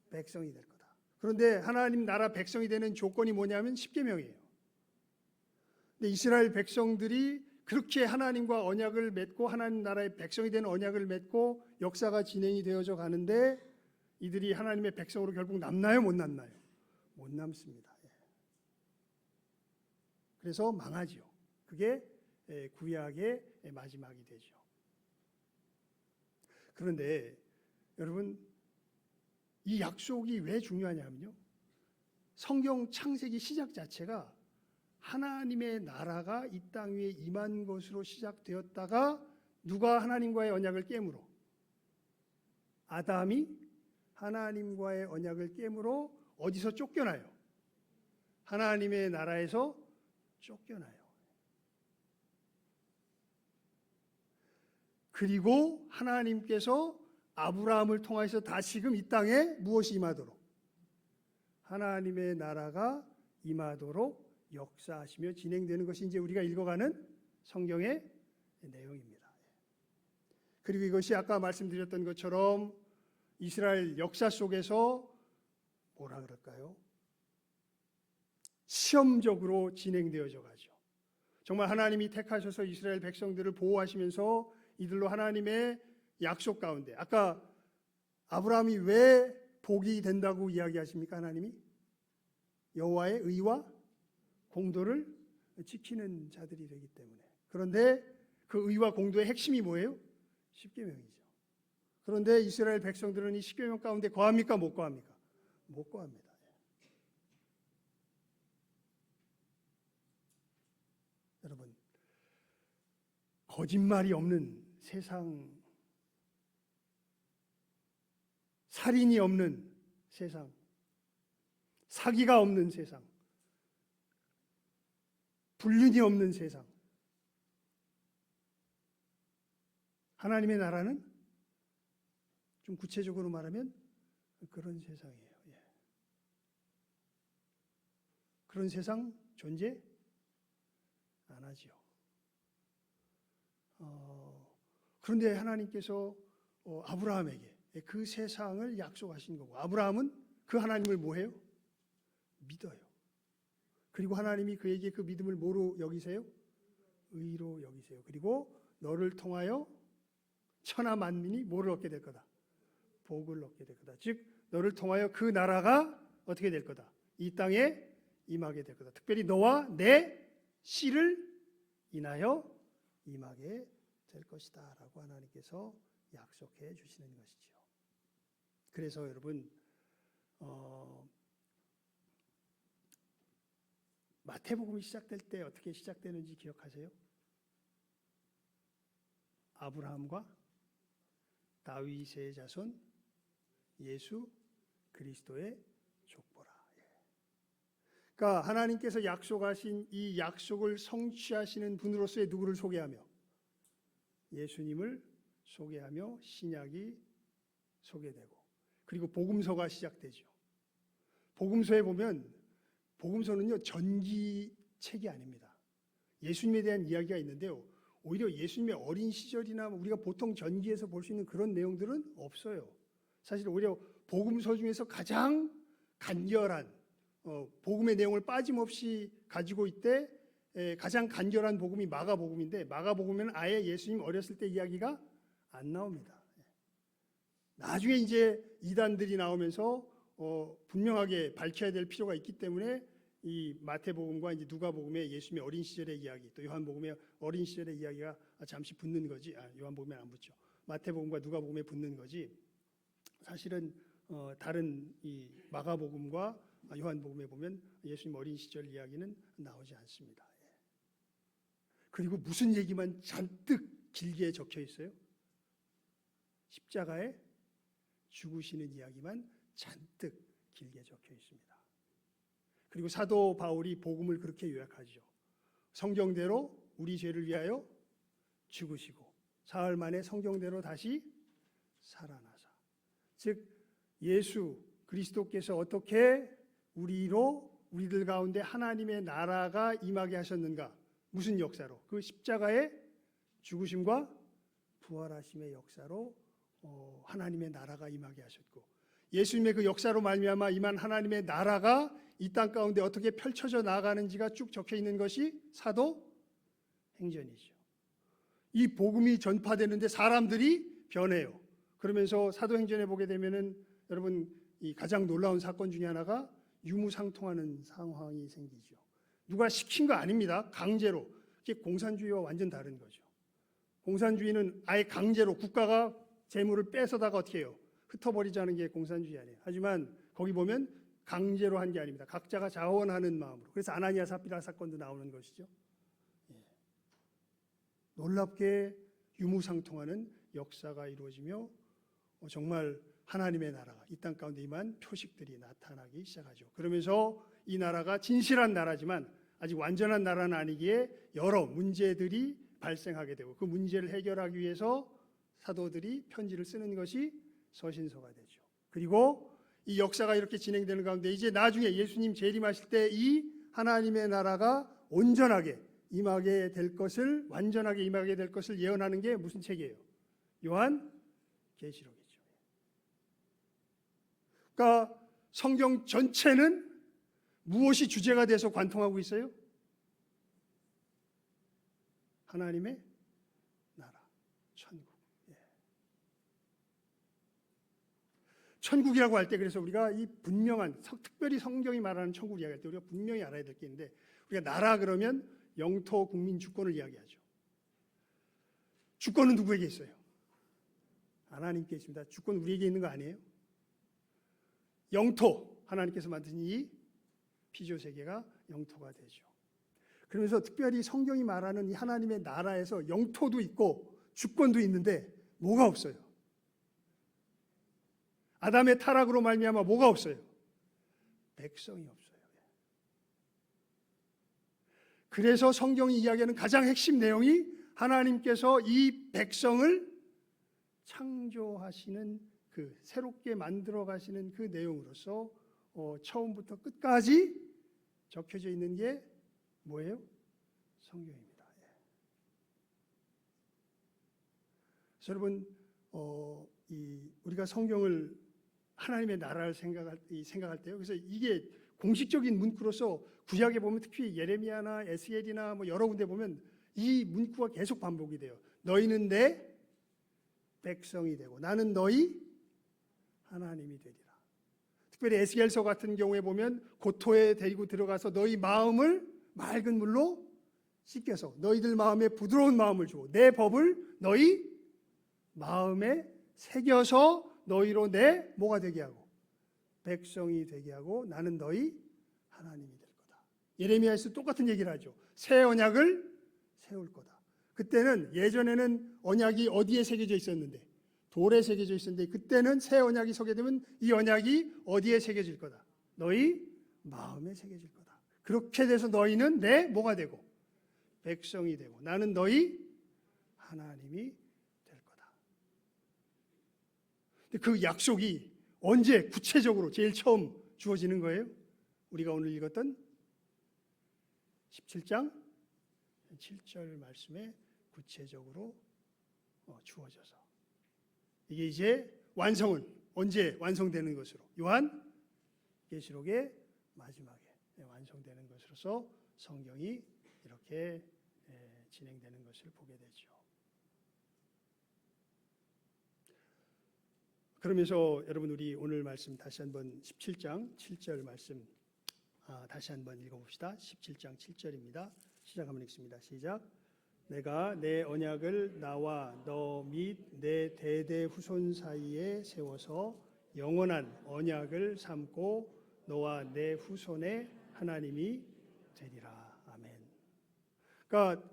백성이 될 거다. 그런데 하나님 나라 백성이 되는 조건이 뭐냐면 십계명이에요. 근데 이스라엘 백성들이 그렇게 하나님과 언약을 맺고 하나님 나라의 백성이 되는 언약을 맺고 역사가 진행이 되어져 가는데 이들이 하나님의 백성으로 결국 남나요, 못 남나요? 못 남습니다. 그래서 망하지요. 그게 구약의 마지막이 되죠. 그런데 여러분 이 약속이 왜 중요하냐면요. 성경 창세기 시작 자체가 하나님의 나라가 이 땅 위에 임한 것으로 시작되었다가 누가 하나님과의 언약을 깨물어? 아담이 하나님과의 언약을 깨물어 어디서 쫓겨나요? 하나님의 나라에서 쫓겨나요. 그리고 하나님께서 아브라함을 통해서 다시금 이 땅에 무엇이 임하도록? 하나님의 나라가 임하도록 역사하시며 진행되는 것이 이제 우리가 읽어가는 성경의 내용입니다. 그리고 이것이 아까 말씀드렸던 것처럼 이스라엘 역사 속에서 뭐라 그럴까요? 시험적으로 진행되어져 가죠. 정말 하나님이 택하셔서 이스라엘 백성들을 보호하시면서 이들로 하나님의 약속 가운데 아까 아브라함이 왜 복이 된다고 이야기하십니까? 하나님이 여호와의 의와 공도를 지키는 자들이 되기 때문에. 그런데 그 의와 공도의 핵심이 뭐예요? 십계명이죠. 그런데 이스라엘 백성들은 이 십계명 가운데 거합니까? 못 거합니까? 못 거합니다. 여러분, 거짓말이 없는 세상, 살인이 없는 세상, 사기가 없는 세상, 불륜이 없는 세상. 하나님의 나라는 좀 구체적으로 말하면 그런 세상이에요. 그런 세상 존재 안 하지요. 그런데 하나님께서 아브라함에게 그 세상을 약속하신 거고 아브라함은 그 하나님을 뭐해요? 믿어요. 그리고 하나님이 그에게 그 믿음을 뭐로 여기세요? 의로 여기세요. 그리고 너를 통하여 천하 만민이 뭐를 얻게 될 거다? 복을 얻게 될 거다. 즉 너를 통하여 그 나라가 어떻게 될 거다? 이 땅에 임하게 될 거다. 특별히 너와 내 씨를 인하여 임하게 될 것이다 라고 하나님께서 약속해 주시는 것이죠. 그래서 여러분 마태복음이 시작될 때 어떻게 시작되는지 기억하세요? 아브라함과 다윗의 자손 예수 그리스도의 족보라. 그러니까 하나님께서 약속하신 이 약속을 성취하시는 분으로서의 누구를 소개하며 예수님을 소개하며 신약이 소개되고 그리고 복음서가 시작되죠. 복음서에 보면 복음서는요 전기책이 아닙니다. 예수님에 대한 이야기가 있는데요. 오히려 예수님의 어린 시절이나 우리가 보통 전기에서 볼 수 있는 그런 내용들은 없어요. 사실 오히려 복음서 중에서 가장 간결한 복음의 내용을 빠짐없이 가지고 있대 가장 간결한 복음이 마가복음인데 마가복음에는 아예 예수님 어렸을 때 이야기가 안 나옵니다. 나중에 이제 이단들이 나오면서 분명하게 밝혀야 될 필요가 있기 때문에 이 마태복음과 이제 누가복음의 예수님의 어린 시절의 이야기, 또 요한복음의 어린 시절의 이야기가 잠시 붙는 거지. 요한복음에 안 붙죠. 마태복음과 누가복음에 붙는 거지. 사실은 다른 이 마가복음과 요한복음에 보면 예수님 어린 시절 이야기는 나오지 않습니다. 그리고 무슨 얘기만 잔뜩 길게 적혀 있어요? 십자가에 죽으시는 이야기만 잔뜩 길게 적혀 있습니다. 그리고 사도 바울이 복음을 그렇게 요약하죠. 성경대로 우리 죄를 위하여 죽으시고 사흘 만에 성경대로 다시 살아나사. 즉 예수 그리스도께서 어떻게 우리들 가운데 하나님의 나라가 임하게 하셨는가? 무슨 역사로? 그 십자가의 죽으심과 부활하심의 역사로 하나님의 나라가 임하게 하셨고, 예수님의 그 역사로 말미암아 임한 하나님의 나라가 이 땅 가운데 어떻게 펼쳐져 나가는지가 쭉 적혀 있는 것이 사도행전이죠. 이 복음이 전파되는데 사람들이 변해요. 그러면서 사도행전에 보게 되면은 여러분 이 가장 놀라운 사건 중에 하나가 유무상통하는 상황이 생기죠. 누가 시킨 거 아닙니다. 강제로. 이게 공산주의와 완전 다른 거죠. 공산주의는 아예 강제로 국가가 재물을 뺏어다가 어떻게 해요? 흩어버리자는 게 공산주의 아니에요. 하지만 거기 보면 강제로 한 게 아닙니다. 각자가 자원하는 마음으로. 그래서 아나니아 삽비라 사건도 나오는 것이죠. 놀랍게 유무상통하는 역사가 이루어지며 정말 하나님의 나라가 이 땅 가운데 임한 표식들이 나타나기 시작하죠. 그러면서 이 나라가 진실한 나라지만 아직 완전한 나라는 아니기에 여러 문제들이 발생하게 되고, 그 문제를 해결하기 위해서 사도들이 편지를 쓰는 것이 서신서가 되죠. 그리고 이 역사가 이렇게 진행되는 가운데 이제 나중에 예수님 재림하실 때 이 하나님의 나라가 온전하게 임하게 될 것을, 완전하게 임하게 될 것을 예언하는 게 무슨 책이에요? 요한계시록이죠. 그러니까 성경 전체는 무엇이 주제가 돼서 관통하고 있어요? 하나님의 나라, 천국. 천국이라고 할 때 그래서 우리가 이 분명한, 특별히 성경이 말하는 천국 이야기할 때 우리가 분명히 알아야 될 게 있는데, 우리가 나라 그러면 영토, 국민, 주권을 이야기하죠. 주권은 누구에게 있어요? 하나님께 있습니다. 주권 우리에게 있는 거 아니에요? 영토, 하나님께서 만드신 이 피조세계가 영토가 되죠. 그러면서 특별히 성경이 말하는 이 하나님의 나라에서 영토도 있고 주권도 있는데 뭐가 없어요? 아담의 타락으로 말미암아 뭐가 없어요? 백성이 없어요. 그래서 성경이 이야기하는 가장 핵심 내용이 하나님께서 이 백성을 창조하시는, 그 새롭게 만들어 가시는 그 내용으로서 처음부터 끝까지 적혀져 있는 게 뭐예요? 성경입니다. 그래서 여러분 우리가 성경을, 하나님의 나라를 생각할 때요. 그래서 이게 공식적인 문구로서 구약에 보면 특히 예레미야나 에스겔이나 뭐 여러 군데 보면 이 문구가 계속 반복이 돼요. 너희는 내 백성이 되고 나는 너희 하나님이 되리라. 특별히 에스겔서 같은 경우에 보면 고토에 데리고 들어가서 너희 마음을 맑은 물로 씻겨서 너희들 마음에 부드러운 마음을 주고 내 법을 너희 마음에 새겨서 너희로 내 뭐가 되게 하고 백성이 되게 하고 나는 너희 하나님이 될 거다. 예레미야에서 똑같은 얘기를 하죠. 새 언약을 세울 거다. 그때는, 예전에는 언약이 어디에 새겨져 있었는데? 돌에 새겨져 있었는데, 그때는 새 언약이 서게 되면 이 언약이 어디에 새겨질 거다? 너희 마음에 새겨질 거다. 그렇게 돼서 너희는 내 뭐가 되고 백성이 되고 나는 너희 하나님이 될 거다. 근데 그 약속이 언제 구체적으로 제일 처음 주어지는 거예요? 우리가 오늘 읽었던 17장 7절 말씀에 구체적으로 주어져서, 이게 이제 완성은 언제 완성되는 것으로? 요한계시록의 마지막에 완성되는 것으로서 성경이 이렇게 진행되는 것을 보게 되죠. 그러면서 여러분 우리 오늘 말씀 다시 한번 17장 7절 말씀 다시 한번 읽어봅시다. 17장 7절입니다. 시작 한번 읽습니다. 시작. 내가 내 언약을 나와 너 및 내 대대 후손 사이에 세워서 영원한 언약을 삼고 너와 내 후손의 하나님이 되리라. 아멘. 그러니까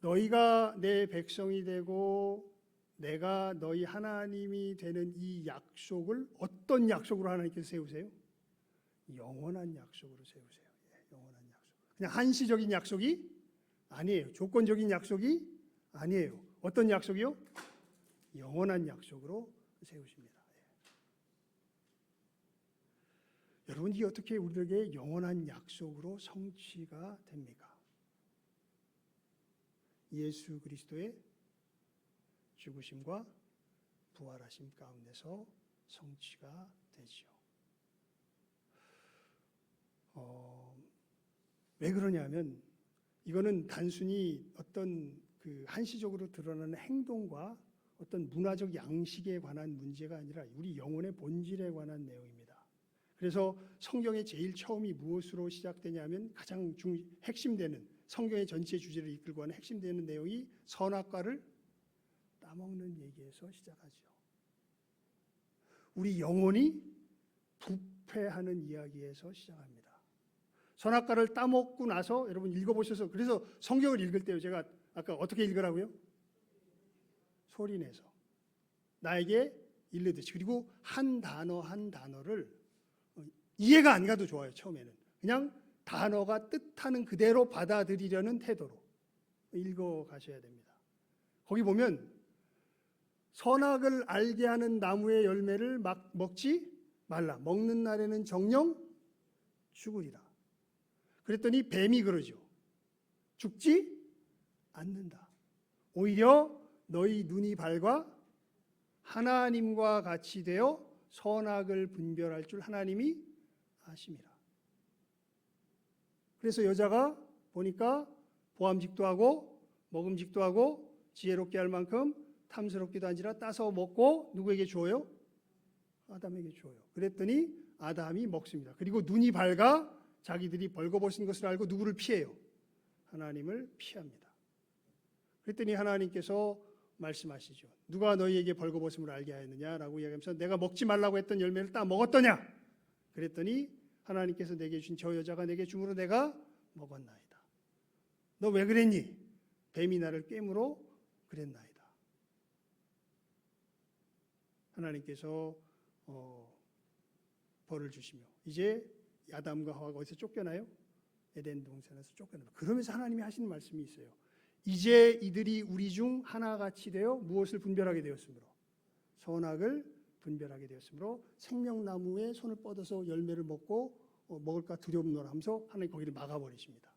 너희가 내 백성이 되고 내가 너희 하나님이 되는 이 약속을 어떤 약속으로 하나님께서 세우세요? 영원한 약속으로 세우세요. 영원한 약속. 그냥 한시적인 약속이 아니에요. 조건적인 약속이 아니에요. 어떤 약속이요? 영원한 약속으로 세우십니다. 여러분, 이게 어떻게 우리에게 영원한 약속으로 성취가 됩니까? 예수 그리스도의 죽으심과 부활하심 가운데서 성취가 되지요. 왜 그러냐면 이거는 단순히 어떤 그 한시적으로 드러나는 행동과 어떤 문화적 양식에 관한 문제가 아니라 우리 영혼의 본질에 관한 내용입니다. 그래서 성경의 제일 처음이 무엇으로 시작되냐면 가장 핵심되는 성경의 전체 주제를 이끌고 하는 핵심되는 내용이 선악과를 따먹는 얘기에서 시작하죠. 우리 영혼이 부패하는 이야기에서 시작합니다. 선악과를 따먹고 나서 여러분 읽어보셔서 그래서 성경을 읽을 때요 제가 아까 어떻게 읽으라고요? 소리내서 나에게 일르듯이 그리고 한 단어 한 단어를 이해가 안 가도 좋아요. 처음에는 그냥 단어가 뜻하는 그대로 받아들이려는 태도로 읽어가셔야 됩니다. 거기 보면 선악을 알게 하는 나무의 열매를 막 먹지 말라. 먹는 날에는 정녕 죽으리라. 그랬더니 뱀이 그러죠. 죽지 않는다. 오히려 너희 눈이 밝아 하나님과 같이 되어 선악을 분별할 줄 하나님이 아심이라. 그래서 여자가 보니까 보암직도 하고 먹음직도 하고 지혜롭게 할 만큼 탐스럽기도 한지라 따서 먹고 누구에게 줘요? 아담에게 줘요. 그랬더니 아담이 먹습니다. 그리고 눈이 밝아 자기들이 벌거벗은 것을 알고 누구를 피해요? 하나님을 피합니다. 그랬더니 하나님께서 말씀하시죠. 누가 너희에게 벌거벗음을 알게 하였느냐라고 이야기하면서 내가 먹지 말라고 했던 열매를 따 먹었더냐? 그랬더니 하나님께서 내게 주신 저 여자가 내게 줌으로 내가 먹었나이다. 너 왜 그랬니? 뱀이 나를 깨물어 그랬나이다. 하나님께서 벌을 주시며 이제 아담과 하와가 어디서 쫓겨나요? 에덴 동산에서 쫓겨나요. 그러면서 하나님이 하시는 말씀이 있어요. 이제 이들이 우리 중 하나같이 되어 무엇을 분별하게 되었으므로 선악을 분별하게 되었으므로 생명나무에 손을 뻗어서 열매를 먹고 먹을까 두렵노라 하면서 하나님 거기를 막아버리십니다.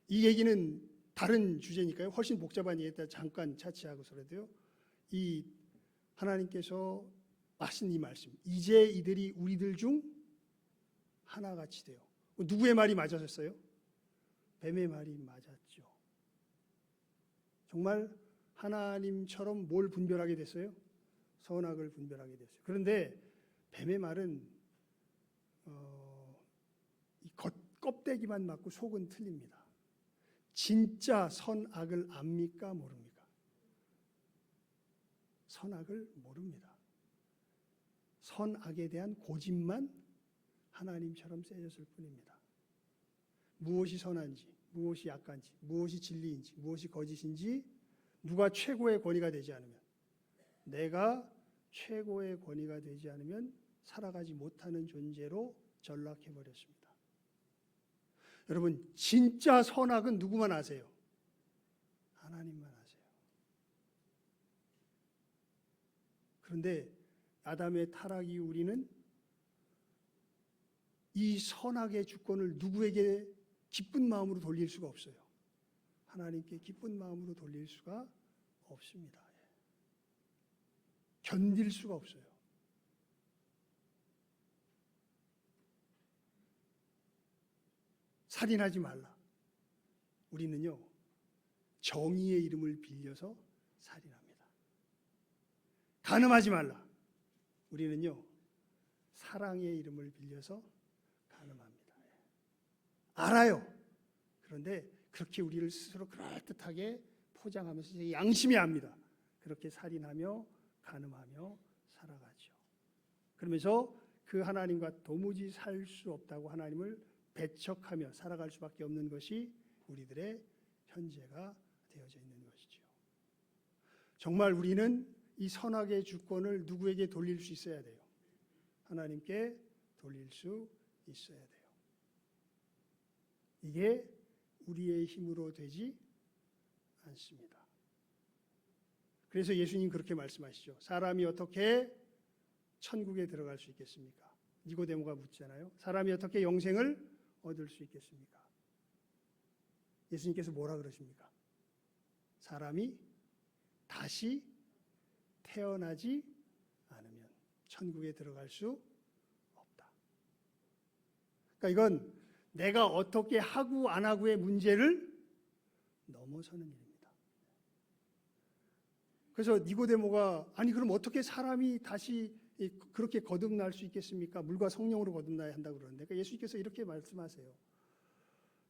이 얘기는 다른 주제니까요. 훨씬 복잡한 얘기다 잠깐 차치하고서라도요. 이 하나님께서 하신 이 말씀, 이제 이들이 우리들 중 하나같이 돼요. 누구의 말이 맞았어요? 뱀의 말이 맞았죠. 정말 하나님처럼 뭘 분별하게 됐어요? 선악을 분별하게 됐어요. 그런데 뱀의 말은 이 껍데기만 맞고 속은 틀립니다. 진짜 선악을 압니까? 모릅니까? 선악을 모릅니다. 선악에 대한 고집만 하나님처럼 세졌을 뿐입니다. 무엇이 선한지, 무엇이 약한지, 무엇이 진리인지, 무엇이 거짓인지 누가 최고의 권위가 되지 않으면, 내가 최고의 권위가 되지 않으면 살아가지 못하는 존재로 전락해버렸습니다. 여러분, 진짜 선악은 누구만 아세요? 하나님만 아세요. 그런데 아담의 타락 이후 우리는 이 선악의 주권을 누구에게 기쁜 마음으로 돌릴 수가 없어요. 하나님께 기쁜 마음으로 돌릴 수가 없습니다. 견딜 수가 없어요. 살인하지 말라. 우리는요, 정의의 이름을 빌려서 살인합니다. 간음하지 말라. 우리는요, 사랑의 이름을 빌려서 알아요. 그런데 그렇게 우리를 스스로 그럴듯하게 포장하면서 양심이 압니다. 그렇게 살인하며 간음하며 살아가죠. 그러면서 그 하나님과 도무지 살 수 없다고 하나님을 배척하며 살아갈 수밖에 없는 것이 우리들의 현재가 되어져 있는 것이죠. 정말 우리는 이 선악의 주권을 누구에게 돌릴 수 있어야 돼요? 하나님께 돌릴 수 있어야 돼요. 이게 우리의 힘으로 되지 않습니다. 그래서 예수님 그렇게 말씀하시죠. 사람이 어떻게 천국에 들어갈 수 있겠습니까? 니고데모가 묻잖아요. 사람이 어떻게 영생을 얻을 수 있겠습니까? 예수님께서 뭐라 그러십니까? 사람이 다시 태어나지 않으면 천국에 들어갈 수 없다. 그러니까 이건 내가 어떻게 하고 안 하고의 문제를 넘어서는 일입니다. 그래서 니고데모가 아니 그럼 어떻게 사람이 다시 그렇게 거듭날 수 있겠습니까? 물과 성령으로 거듭나야 한다고 그러는데 그러니까 예수님께서 이렇게 말씀하세요.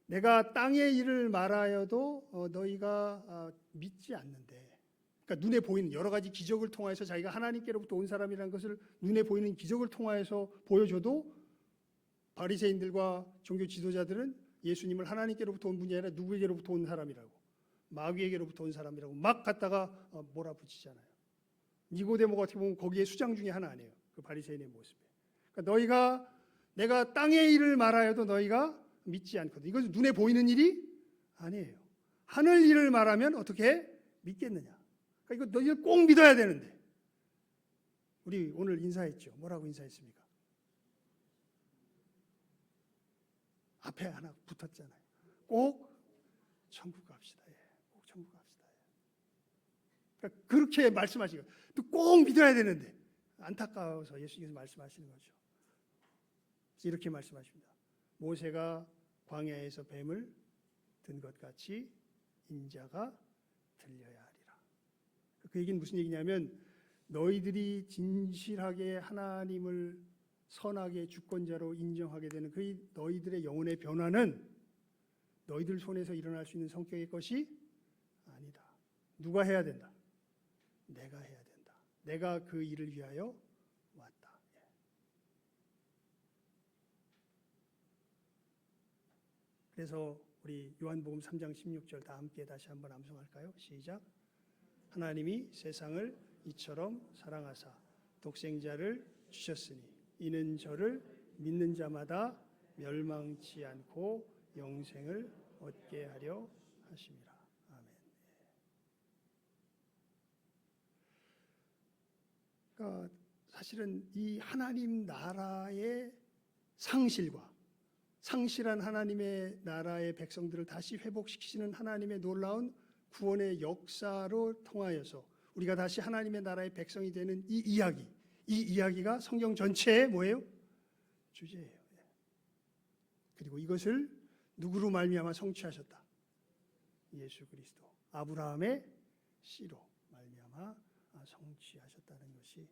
내가 땅의 일을 말하여도 너희가 믿지 않는데, 그러니까 눈에 보이는 여러 가지 기적을 통해서 자기가 하나님께로부터 온 사람이라는 것을 눈에 보이는 기적을 통해서 보여줘도 바리새인들과 종교 지도자들은 예수님을 하나님께로부터 온 분이 아니라 누구에게로부터 온 사람이라고, 마귀에게로부터 온 사람이라고 막 갖다가 몰아붙이잖아요. 니고데모가 어떻게 보면 거기에 수장 중에 하나 아니에요. 그 바리새인의 모습에. 그러니까 내가 땅의 일을 말하여도 너희가 믿지 않거든. 이것은 눈에 보이는 일이 아니에요. 하늘 일을 말하면 어떻게 믿겠느냐. 그러니까 이거 너희가 꼭 믿어야 되는데. 우리 오늘 인사했죠. 뭐라고 인사했습니까? 앞에 하나 붙었잖아요. 꼭 천국 갑시다. 예. 꼭 천국 갑시다. 예. 그러니까 그렇게 말씀하시고 또 꼭 믿어야 되는데 안타까워서 예수님께서 말씀하시는 거죠. 이렇게 말씀하십니다. 모세가 광야에서 뱀을 든 것 같이 인자가 들려야 하리라. 그 얘기는 무슨 얘기냐면 너희들이 진실하게 하나님을 선악의 주권자로 인정하게 되는 그 너희들의 영혼의 변화는 너희들 손에서 일어날 수 있는 성격의 것이 아니다. 누가 해야 된다? 내가 해야 된다. 내가 그 일을 위하여 왔다. 그래서 우리 요한복음 3장 16절 다 함께 다시 한번 암송할까요? 시작. 하나님이 세상을 이처럼 사랑하사 독생자를 주셨으니 이는 저를 믿는 자마다 멸망치 않고 영생을 얻게 하려 하심이라. 아멘. 그러니까 사실은 이 하나님 나라의 상실한 하나님의 나라의 백성들을 다시 회복시키시는 하나님의 놀라운 구원의 역사로 통하여서 우리가 다시 하나님의 나라의 백성이 되는 이 이야기가 성경 전체의 뭐예요? 주제예요. 그리고 이것을 누구로 말미암아 성취하셨다? 예수 그리스도 아브라함의 씨로 말미암아 성취하셨다는 것이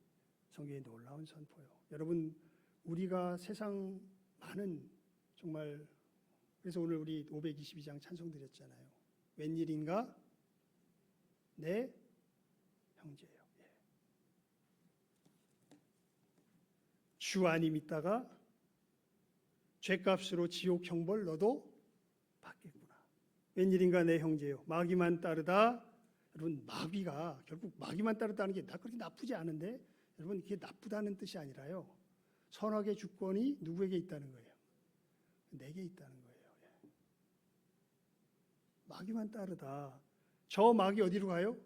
성경의 놀라운 선포요. 여러분 우리가 세상 많은 정말 그래서 오늘 우리 522장 찬송 드렸잖아요. 웬일인가 내 형제요. 주 안이 믿다가 죄값으로 지옥 형벌 너도 받겠구나. 웬일인가 내 형제요. 마귀만 따르다. 여러분 마귀가 결국 마귀만 따르다는 게 그렇게 나쁘지 않은데 여러분 이게 나쁘다는 뜻이 아니라요. 선악의 주권이 누구에게 있다는 거예요? 내게 있다는 거예요. 마귀만 따르다. 저 마귀 어디로 가요?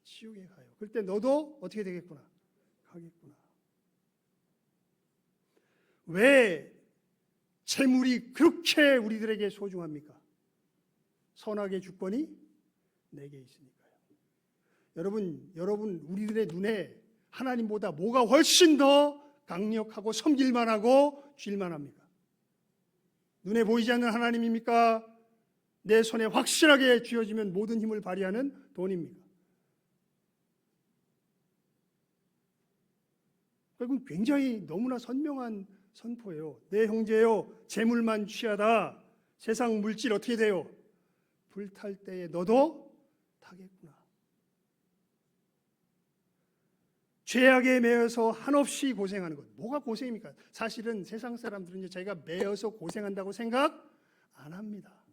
지옥에 가요. 그럴 때 너도 어떻게 되겠구나? 가겠구나. 왜 재물이 그렇게 우리들에게 소중합니까? 선악의 주권이 내게 있으니까요. 여러분 우리들의 눈에 하나님보다 뭐가 훨씬 더 강력하고 섬길만 하고 쥘만 합니까? 눈에 보이지 않는 하나님입니까? 내 손에 확실하게 쥐어지면 모든 힘을 발휘하는 돈입니까? 그건 굉장히 너무나 선명한 선포예요. 내 형제요, 재물만 취하다 세상 물질 어떻게 돼요? 불탈 때에 너도 타겠구나. 죄악에 매여서 한없이 고생하는 것. 뭐가 고생입니까? 사실은 세상 사람들은 자기가 매여서 고생한다고 생각 안 합니다.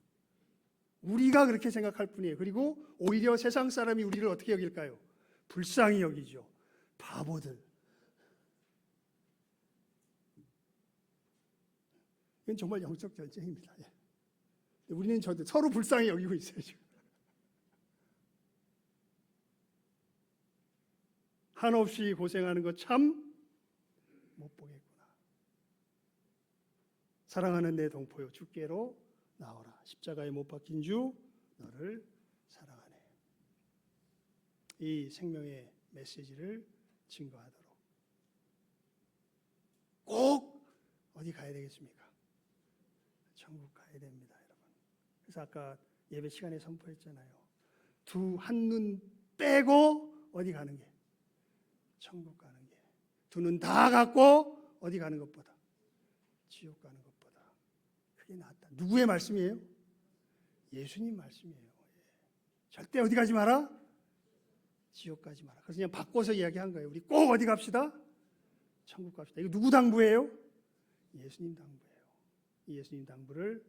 우리가 그렇게 생각할 뿐이에요. 그리고 오히려 세상 사람이 우리를 어떻게 여길까요? 불쌍히 여기죠. 바보들. 이건 정말 영적 전쟁입니다. 우리는 서로 불쌍히 여기고 있어요. 지금. 한없이 고생하는 거 참 못 보겠구나. 사랑하는 내 동포요, 주께로 나오라. 십자가에 못 박힌 주 너를 사랑하네. 이 생명의 메시지를 증거하도록 꼭 어디 가야 되겠습니까? 천국 가야 됩니다, 여러분. 그래서 아까 예배 시간에 선포했잖아요. 한 눈 빼고 어디 가는 게? 천국 가는 게. 두 눈 다 갖고 어디 가는 것보다, 지옥 가는 것보다 그게 낫다. 누구의 말씀이에요? 예수님 말씀이에요. 절대 어디 가지 마라? 지옥 가지 마라. 그래서 그냥 바꿔서 이야기한 거예요. 우리 꼭 어디 갑시다? 천국 갑시다. 이거 누구 당부예요? 예수님 당부예요. 이 예수님 당부를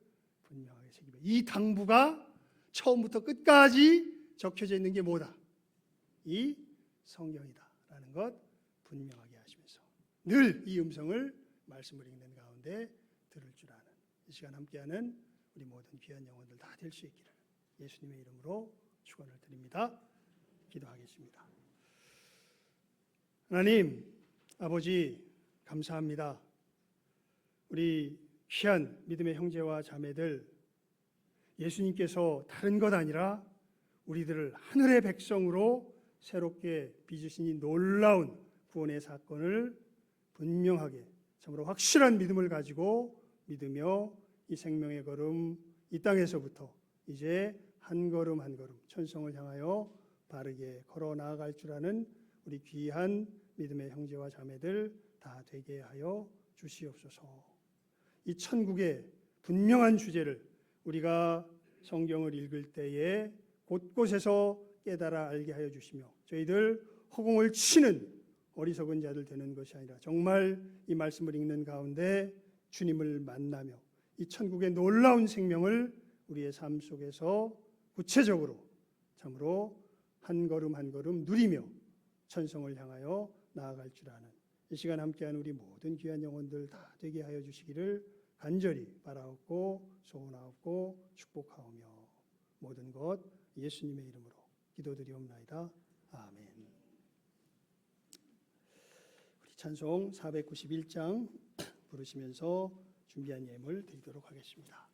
분명하게 새기며, 이 당부가 처음부터 끝까지 적혀져 있는 게 뭐다? 이 성경이다라는 것 분명하게 하시면서 늘 이 음성을 말씀을 읽는 가운데 들을 줄 아는 이 시간 함께하는 우리 모든 귀한 영혼들 다 될 수 있기를 예수님의 이름으로 축원을 드립니다. 기도하겠습니다. 하나님 아버지 감사합니다. 우리 귀한 믿음의 형제와 자매들, 예수님께서 다른 것 아니라 우리들을 하늘의 백성으로 새롭게 빚으신 이 놀라운 구원의 사건을 분명하게 참으로 확실한 믿음을 가지고 믿으며 이 생명의 걸음, 이 땅에서부터 이제 한 걸음 한 걸음 천성을 향하여 바르게 걸어 나아갈 줄 아는 우리 귀한 믿음의 형제와 자매들 다 되게 하여 주시옵소서. 이 천국의 분명한 주제를 우리가 성경을 읽을 때에 곳곳에서 깨달아 알게 하여 주시며 저희들 허공을 치는 어리석은 자들 되는 것이 아니라 정말 이 말씀을 읽는 가운데 주님을 만나며 이 천국의 놀라운 생명을 우리의 삶 속에서 구체적으로 참으로 한 걸음 한 걸음 누리며 천성을 향하여 나아갈 줄 아는 이 시간 함께하는 우리 모든 귀한 영혼들 다 되게 하여 주시기를 간절히 바라옵고 소원하옵고 축복하오며 모든 것 예수님의 이름으로 기도드리옵나이다. 아멘. 우리 찬송 491장 부르시면서 준비한 예물 드리도록 하겠습니다.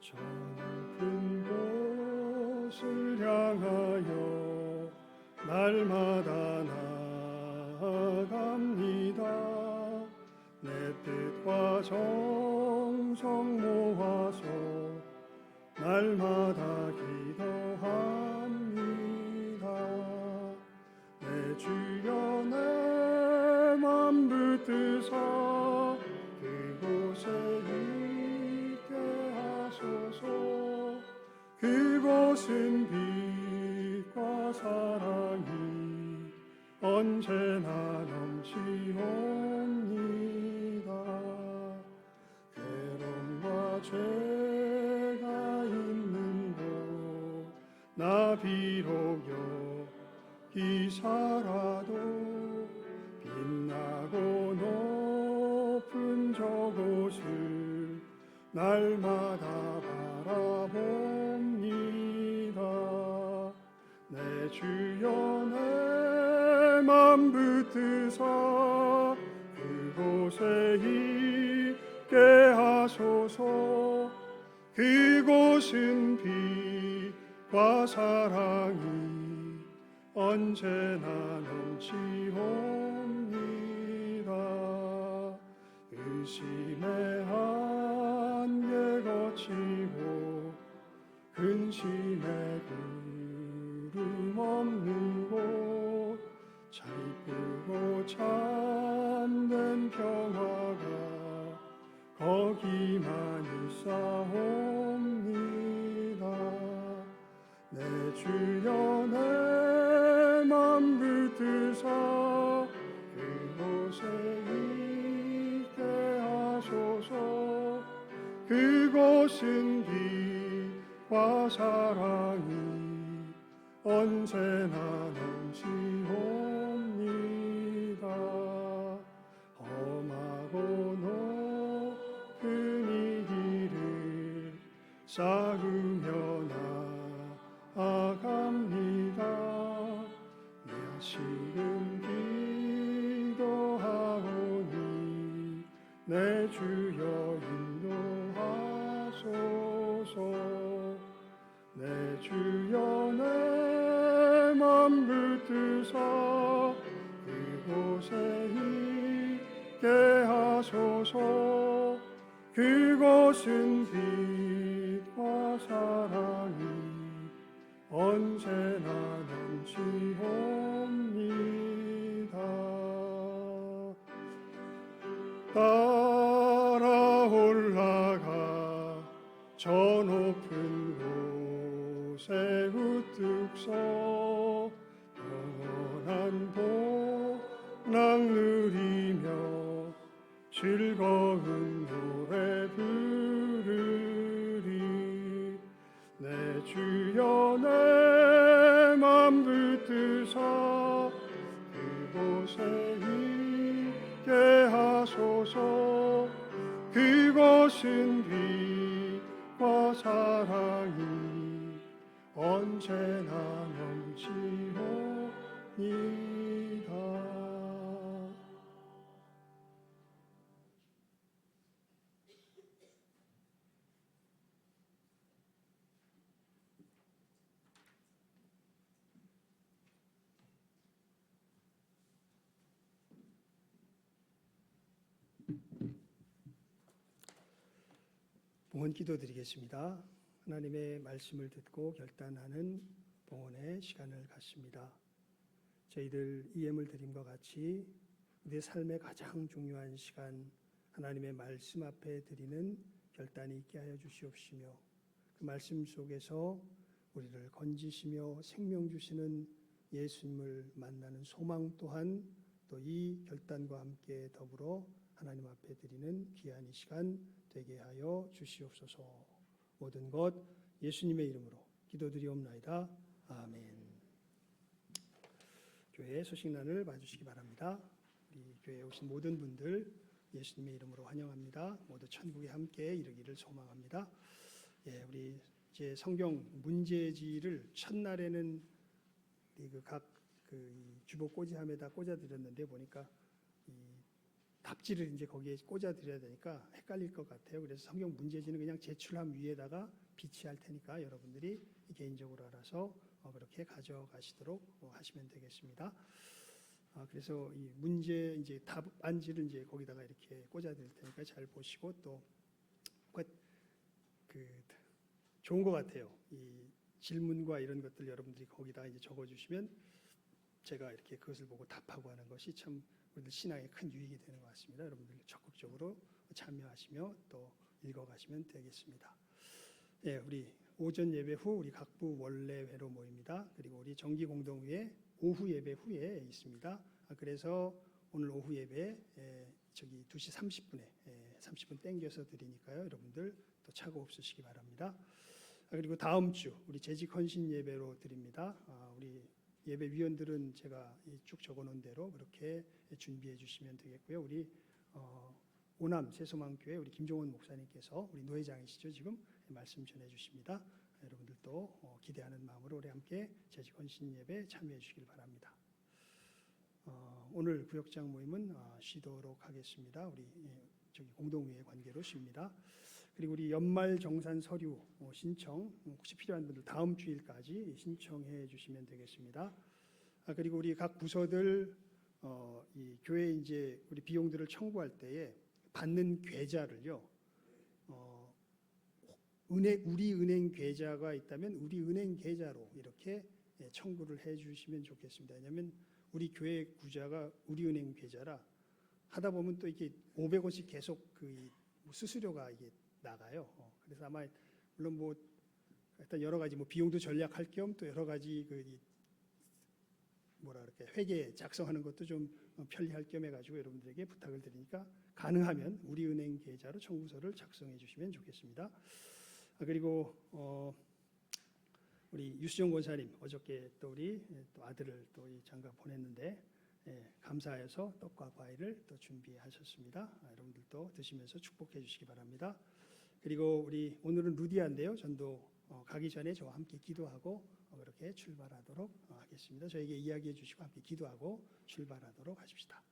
저 높은 곳을 향하여 날마다 나아갑니다. 내 뜻과 정성 모아서 날마다 기도합니다. 내 주여 내 맘 붙드사 그곳에 그곳은 빛과 사랑이 언제나 넘치옵니다. 괴로움과 죄가 있는 곳 나 비록 여기 살아도 빛나고 높은 저곳을 날마다 바라봅니다. 내 주여 내 맘 붙드사 그곳에 있게 하소서. 그곳은 과 사랑이 언제나 넘치옵니다. 의심의 한계 거치고 근심의 구름 없는 곳 잘 이쁘고 참된 평화가 거기만 있사옵니다. 내 주여 내 맘 붙드사 그곳에 있게 하소서. 그곳은 빛과 사랑이 언제나 넘치옵니다. 험하고 높은 이 길을 쌓으며 나아갑니다. 내 지금 기도하오니 내 주여 인도하소서. 내 주여 내 맘 붙드사 그곳에 있게 하소서. 그곳은 빛과 사랑이 언제나 넘치옵니다. 따라 올라가 저 높은 곳에 우뚝 서 영원한 복락 누리며 즐거운 노래 부르리. 내 주여 내 맘 붙드사 그곳에 있게 하소서. 그곳은 빛과 사랑이 언제나 넘치옵니다. 봉헌 기도드리겠습니다. 하나님의 말씀을 듣고 결단하는 봉헌의 시간을 갖습니다. 저희들 예물 드림과 같이 우리의 삶의 가장 중요한 시간 하나님의 말씀 앞에 드리는 결단이 있게 하여 주시옵시며 그 말씀 속에서 우리를 건지시며 생명 주시는 예수님을 만나는 소망 또한 또 이 결단과 함께 더불어 하나님 앞에 드리는 귀한 이 시간 되게 하여 주시옵소서. 모든 것 예수님의 이름으로 기도드리옵나이다. 아멘. 교회 소식란을 봐주시기 바랍니다. 우리 교회에 오신 모든 분들 예수님의 이름으로 환영합니다. 모두 천국에 함께 이르기를 소망합니다. 예, 우리 이제 성경 문제지를 첫날에는 각 주보 꼬지함에다 꽂아드렸는데 보니까 이 답지를 이제 거기에 꽂아드려야 되니까 헷갈릴 것 같아요. 그래서 성경 문제지는 그냥 제출함 위에다가 비치할 테니까 여러분들이 개인적으로 알아서 그렇게 가져가시도록 하시면 되겠습니다. 그래서 이 문제 이제 답안지를 이제 거기다가 이렇게 꽂아드릴 테니까 잘 보시고 또 좋은 것 같아요. 이 질문과 이런 것들 여러분들이 거기다 이제 적어주시면 제가 이렇게 그것을 보고 답하고 하는 것이 참 우리들 신앙에 큰 유익이 되는 것 같습니다. 여러분들 적극적으로 참여하시며 또 읽어가시면 되겠습니다. 예, 우리 오전 예배 후 우리 각부 원래 회로 모입니다. 그리고 우리 정기 공동회에 오후 예배 후에 있습니다. 그래서 오늘 오후 예배 2시 30분에 30분 땡겨서 드리니까요. 여러분들 또 착오 없으시기 바랍니다. 그리고 다음 주 우리 재직 헌신 예배로 드립니다. 우리 예배 위원들은 제가 쭉 적어놓은 대로 그렇게 준비해 주시면 되겠고요. 우리 오남 새소망교회 우리 김종원 목사님께서 우리 노회장이시죠. 지금 말씀 전해 주십니다. 여러분들도 기대하는 마음으로 우리 함께 재직 헌신 예배 참여해 주시길 바랍니다. 오늘 구역장 모임은 쉬도록 하겠습니다. 우리 저기 공동회의 관계로 쉽니다. 그리고 우리 연말 정산 서류 신청 혹시 필요한 분들 다음 주일까지 신청해 주시면 되겠습니다. 그리고 우리 각 부서들 이 교회 이제 우리 비용들을 청구할 때에 받는 계좌를요. 우리 은행 계좌가 있다면 우리 은행 계좌로 이렇게 청구를 해 주시면 좋겠습니다. 왜냐하면 우리 교회 구좌가 우리 은행 계좌라 하다 보면 또 이렇게 500원씩 계속 그 수수료가 이게 나가요. 그래서 아마 물론 뭐 일단 여러 가지 뭐 비용도 절약할 겸 또 여러 가지 그 뭐라 그럴까 회계 작성하는 것도 좀 편리할 겸 해가지고 여러분들에게 부탁을 드리니까 가능하면 우리 은행 계좌로 청구서를 작성해 주시면 좋겠습니다. 그리고 우리 유수정 권사님 어저께 또 우리 또 아들을 또 이 장가 보냈는데 감사해서 떡과 과일을 또 준비하셨습니다. 여러분들도 드시면서 축복해 주시기 바랍니다. 그리고 우리 오늘은 루디아인데요. 전도 가기 전에 저와 함께 기도하고 그렇게 출발하도록 하겠습니다. 저에게 이야기해 주시고 함께 기도하고 출발하도록 하십시다.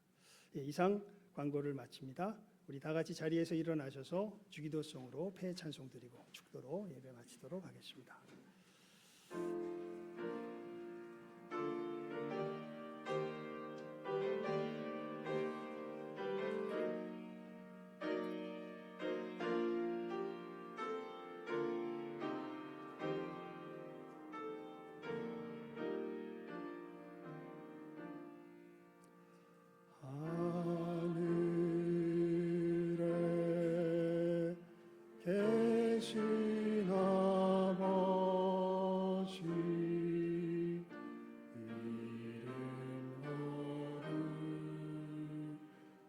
이상 광고를 마칩니다. 우리 다 같이 자리에서 일어나셔서 주기도송으로 폐 찬송 드리고 축도로 예배 마치도록 하겠습니다. 계신 아버지 이름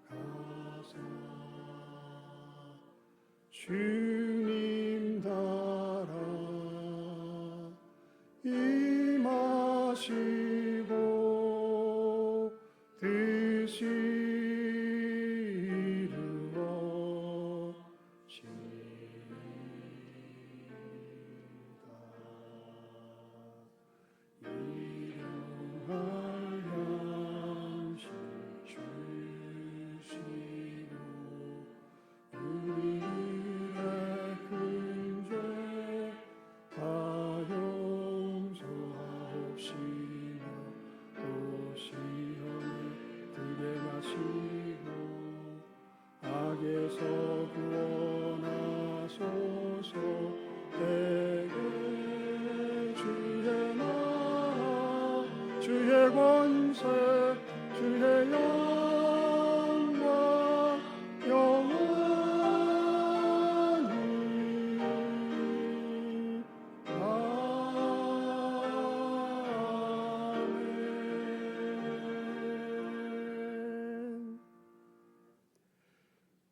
거룩하사 주님 따라 임하시고 드시 구원하소서. 내게 주의 나라 주의 권세 주의 영광 영원히 아멘.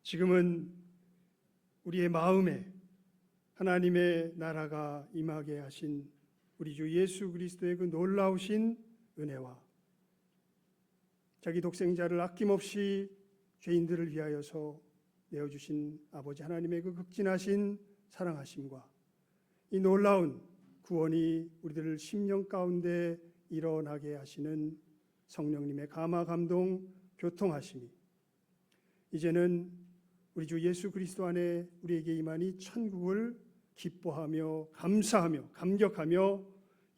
지금은 우리의 마음에 하나님의 나라가 임하게 하신 우리 주 예수 그리스도의 그 놀라우신 은혜와 자기 독생자를 아낌없이 죄인들을 위하여서 내어주신 아버지 하나님의 그 극진하신 사랑하심과 이 놀라운 구원이 우리들을 심령 가운데 일어나게 하시는 성령님의 감화 감동 교통하심이 이제는 우리 주 예수 그리스도 안에 우리에게 임하니 천국을 기뻐하며 감사하며 감격하며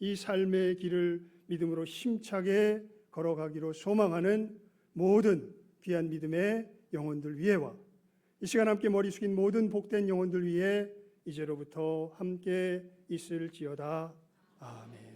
이 삶의 길을 믿음으로 힘차게 걸어가기로 소망하는 모든 귀한 믿음의 영혼들 위에와 이 시간 함께 머리 숙인 모든 복된 영혼들 위에 이제로부터 함께 있을지어다. 아멘.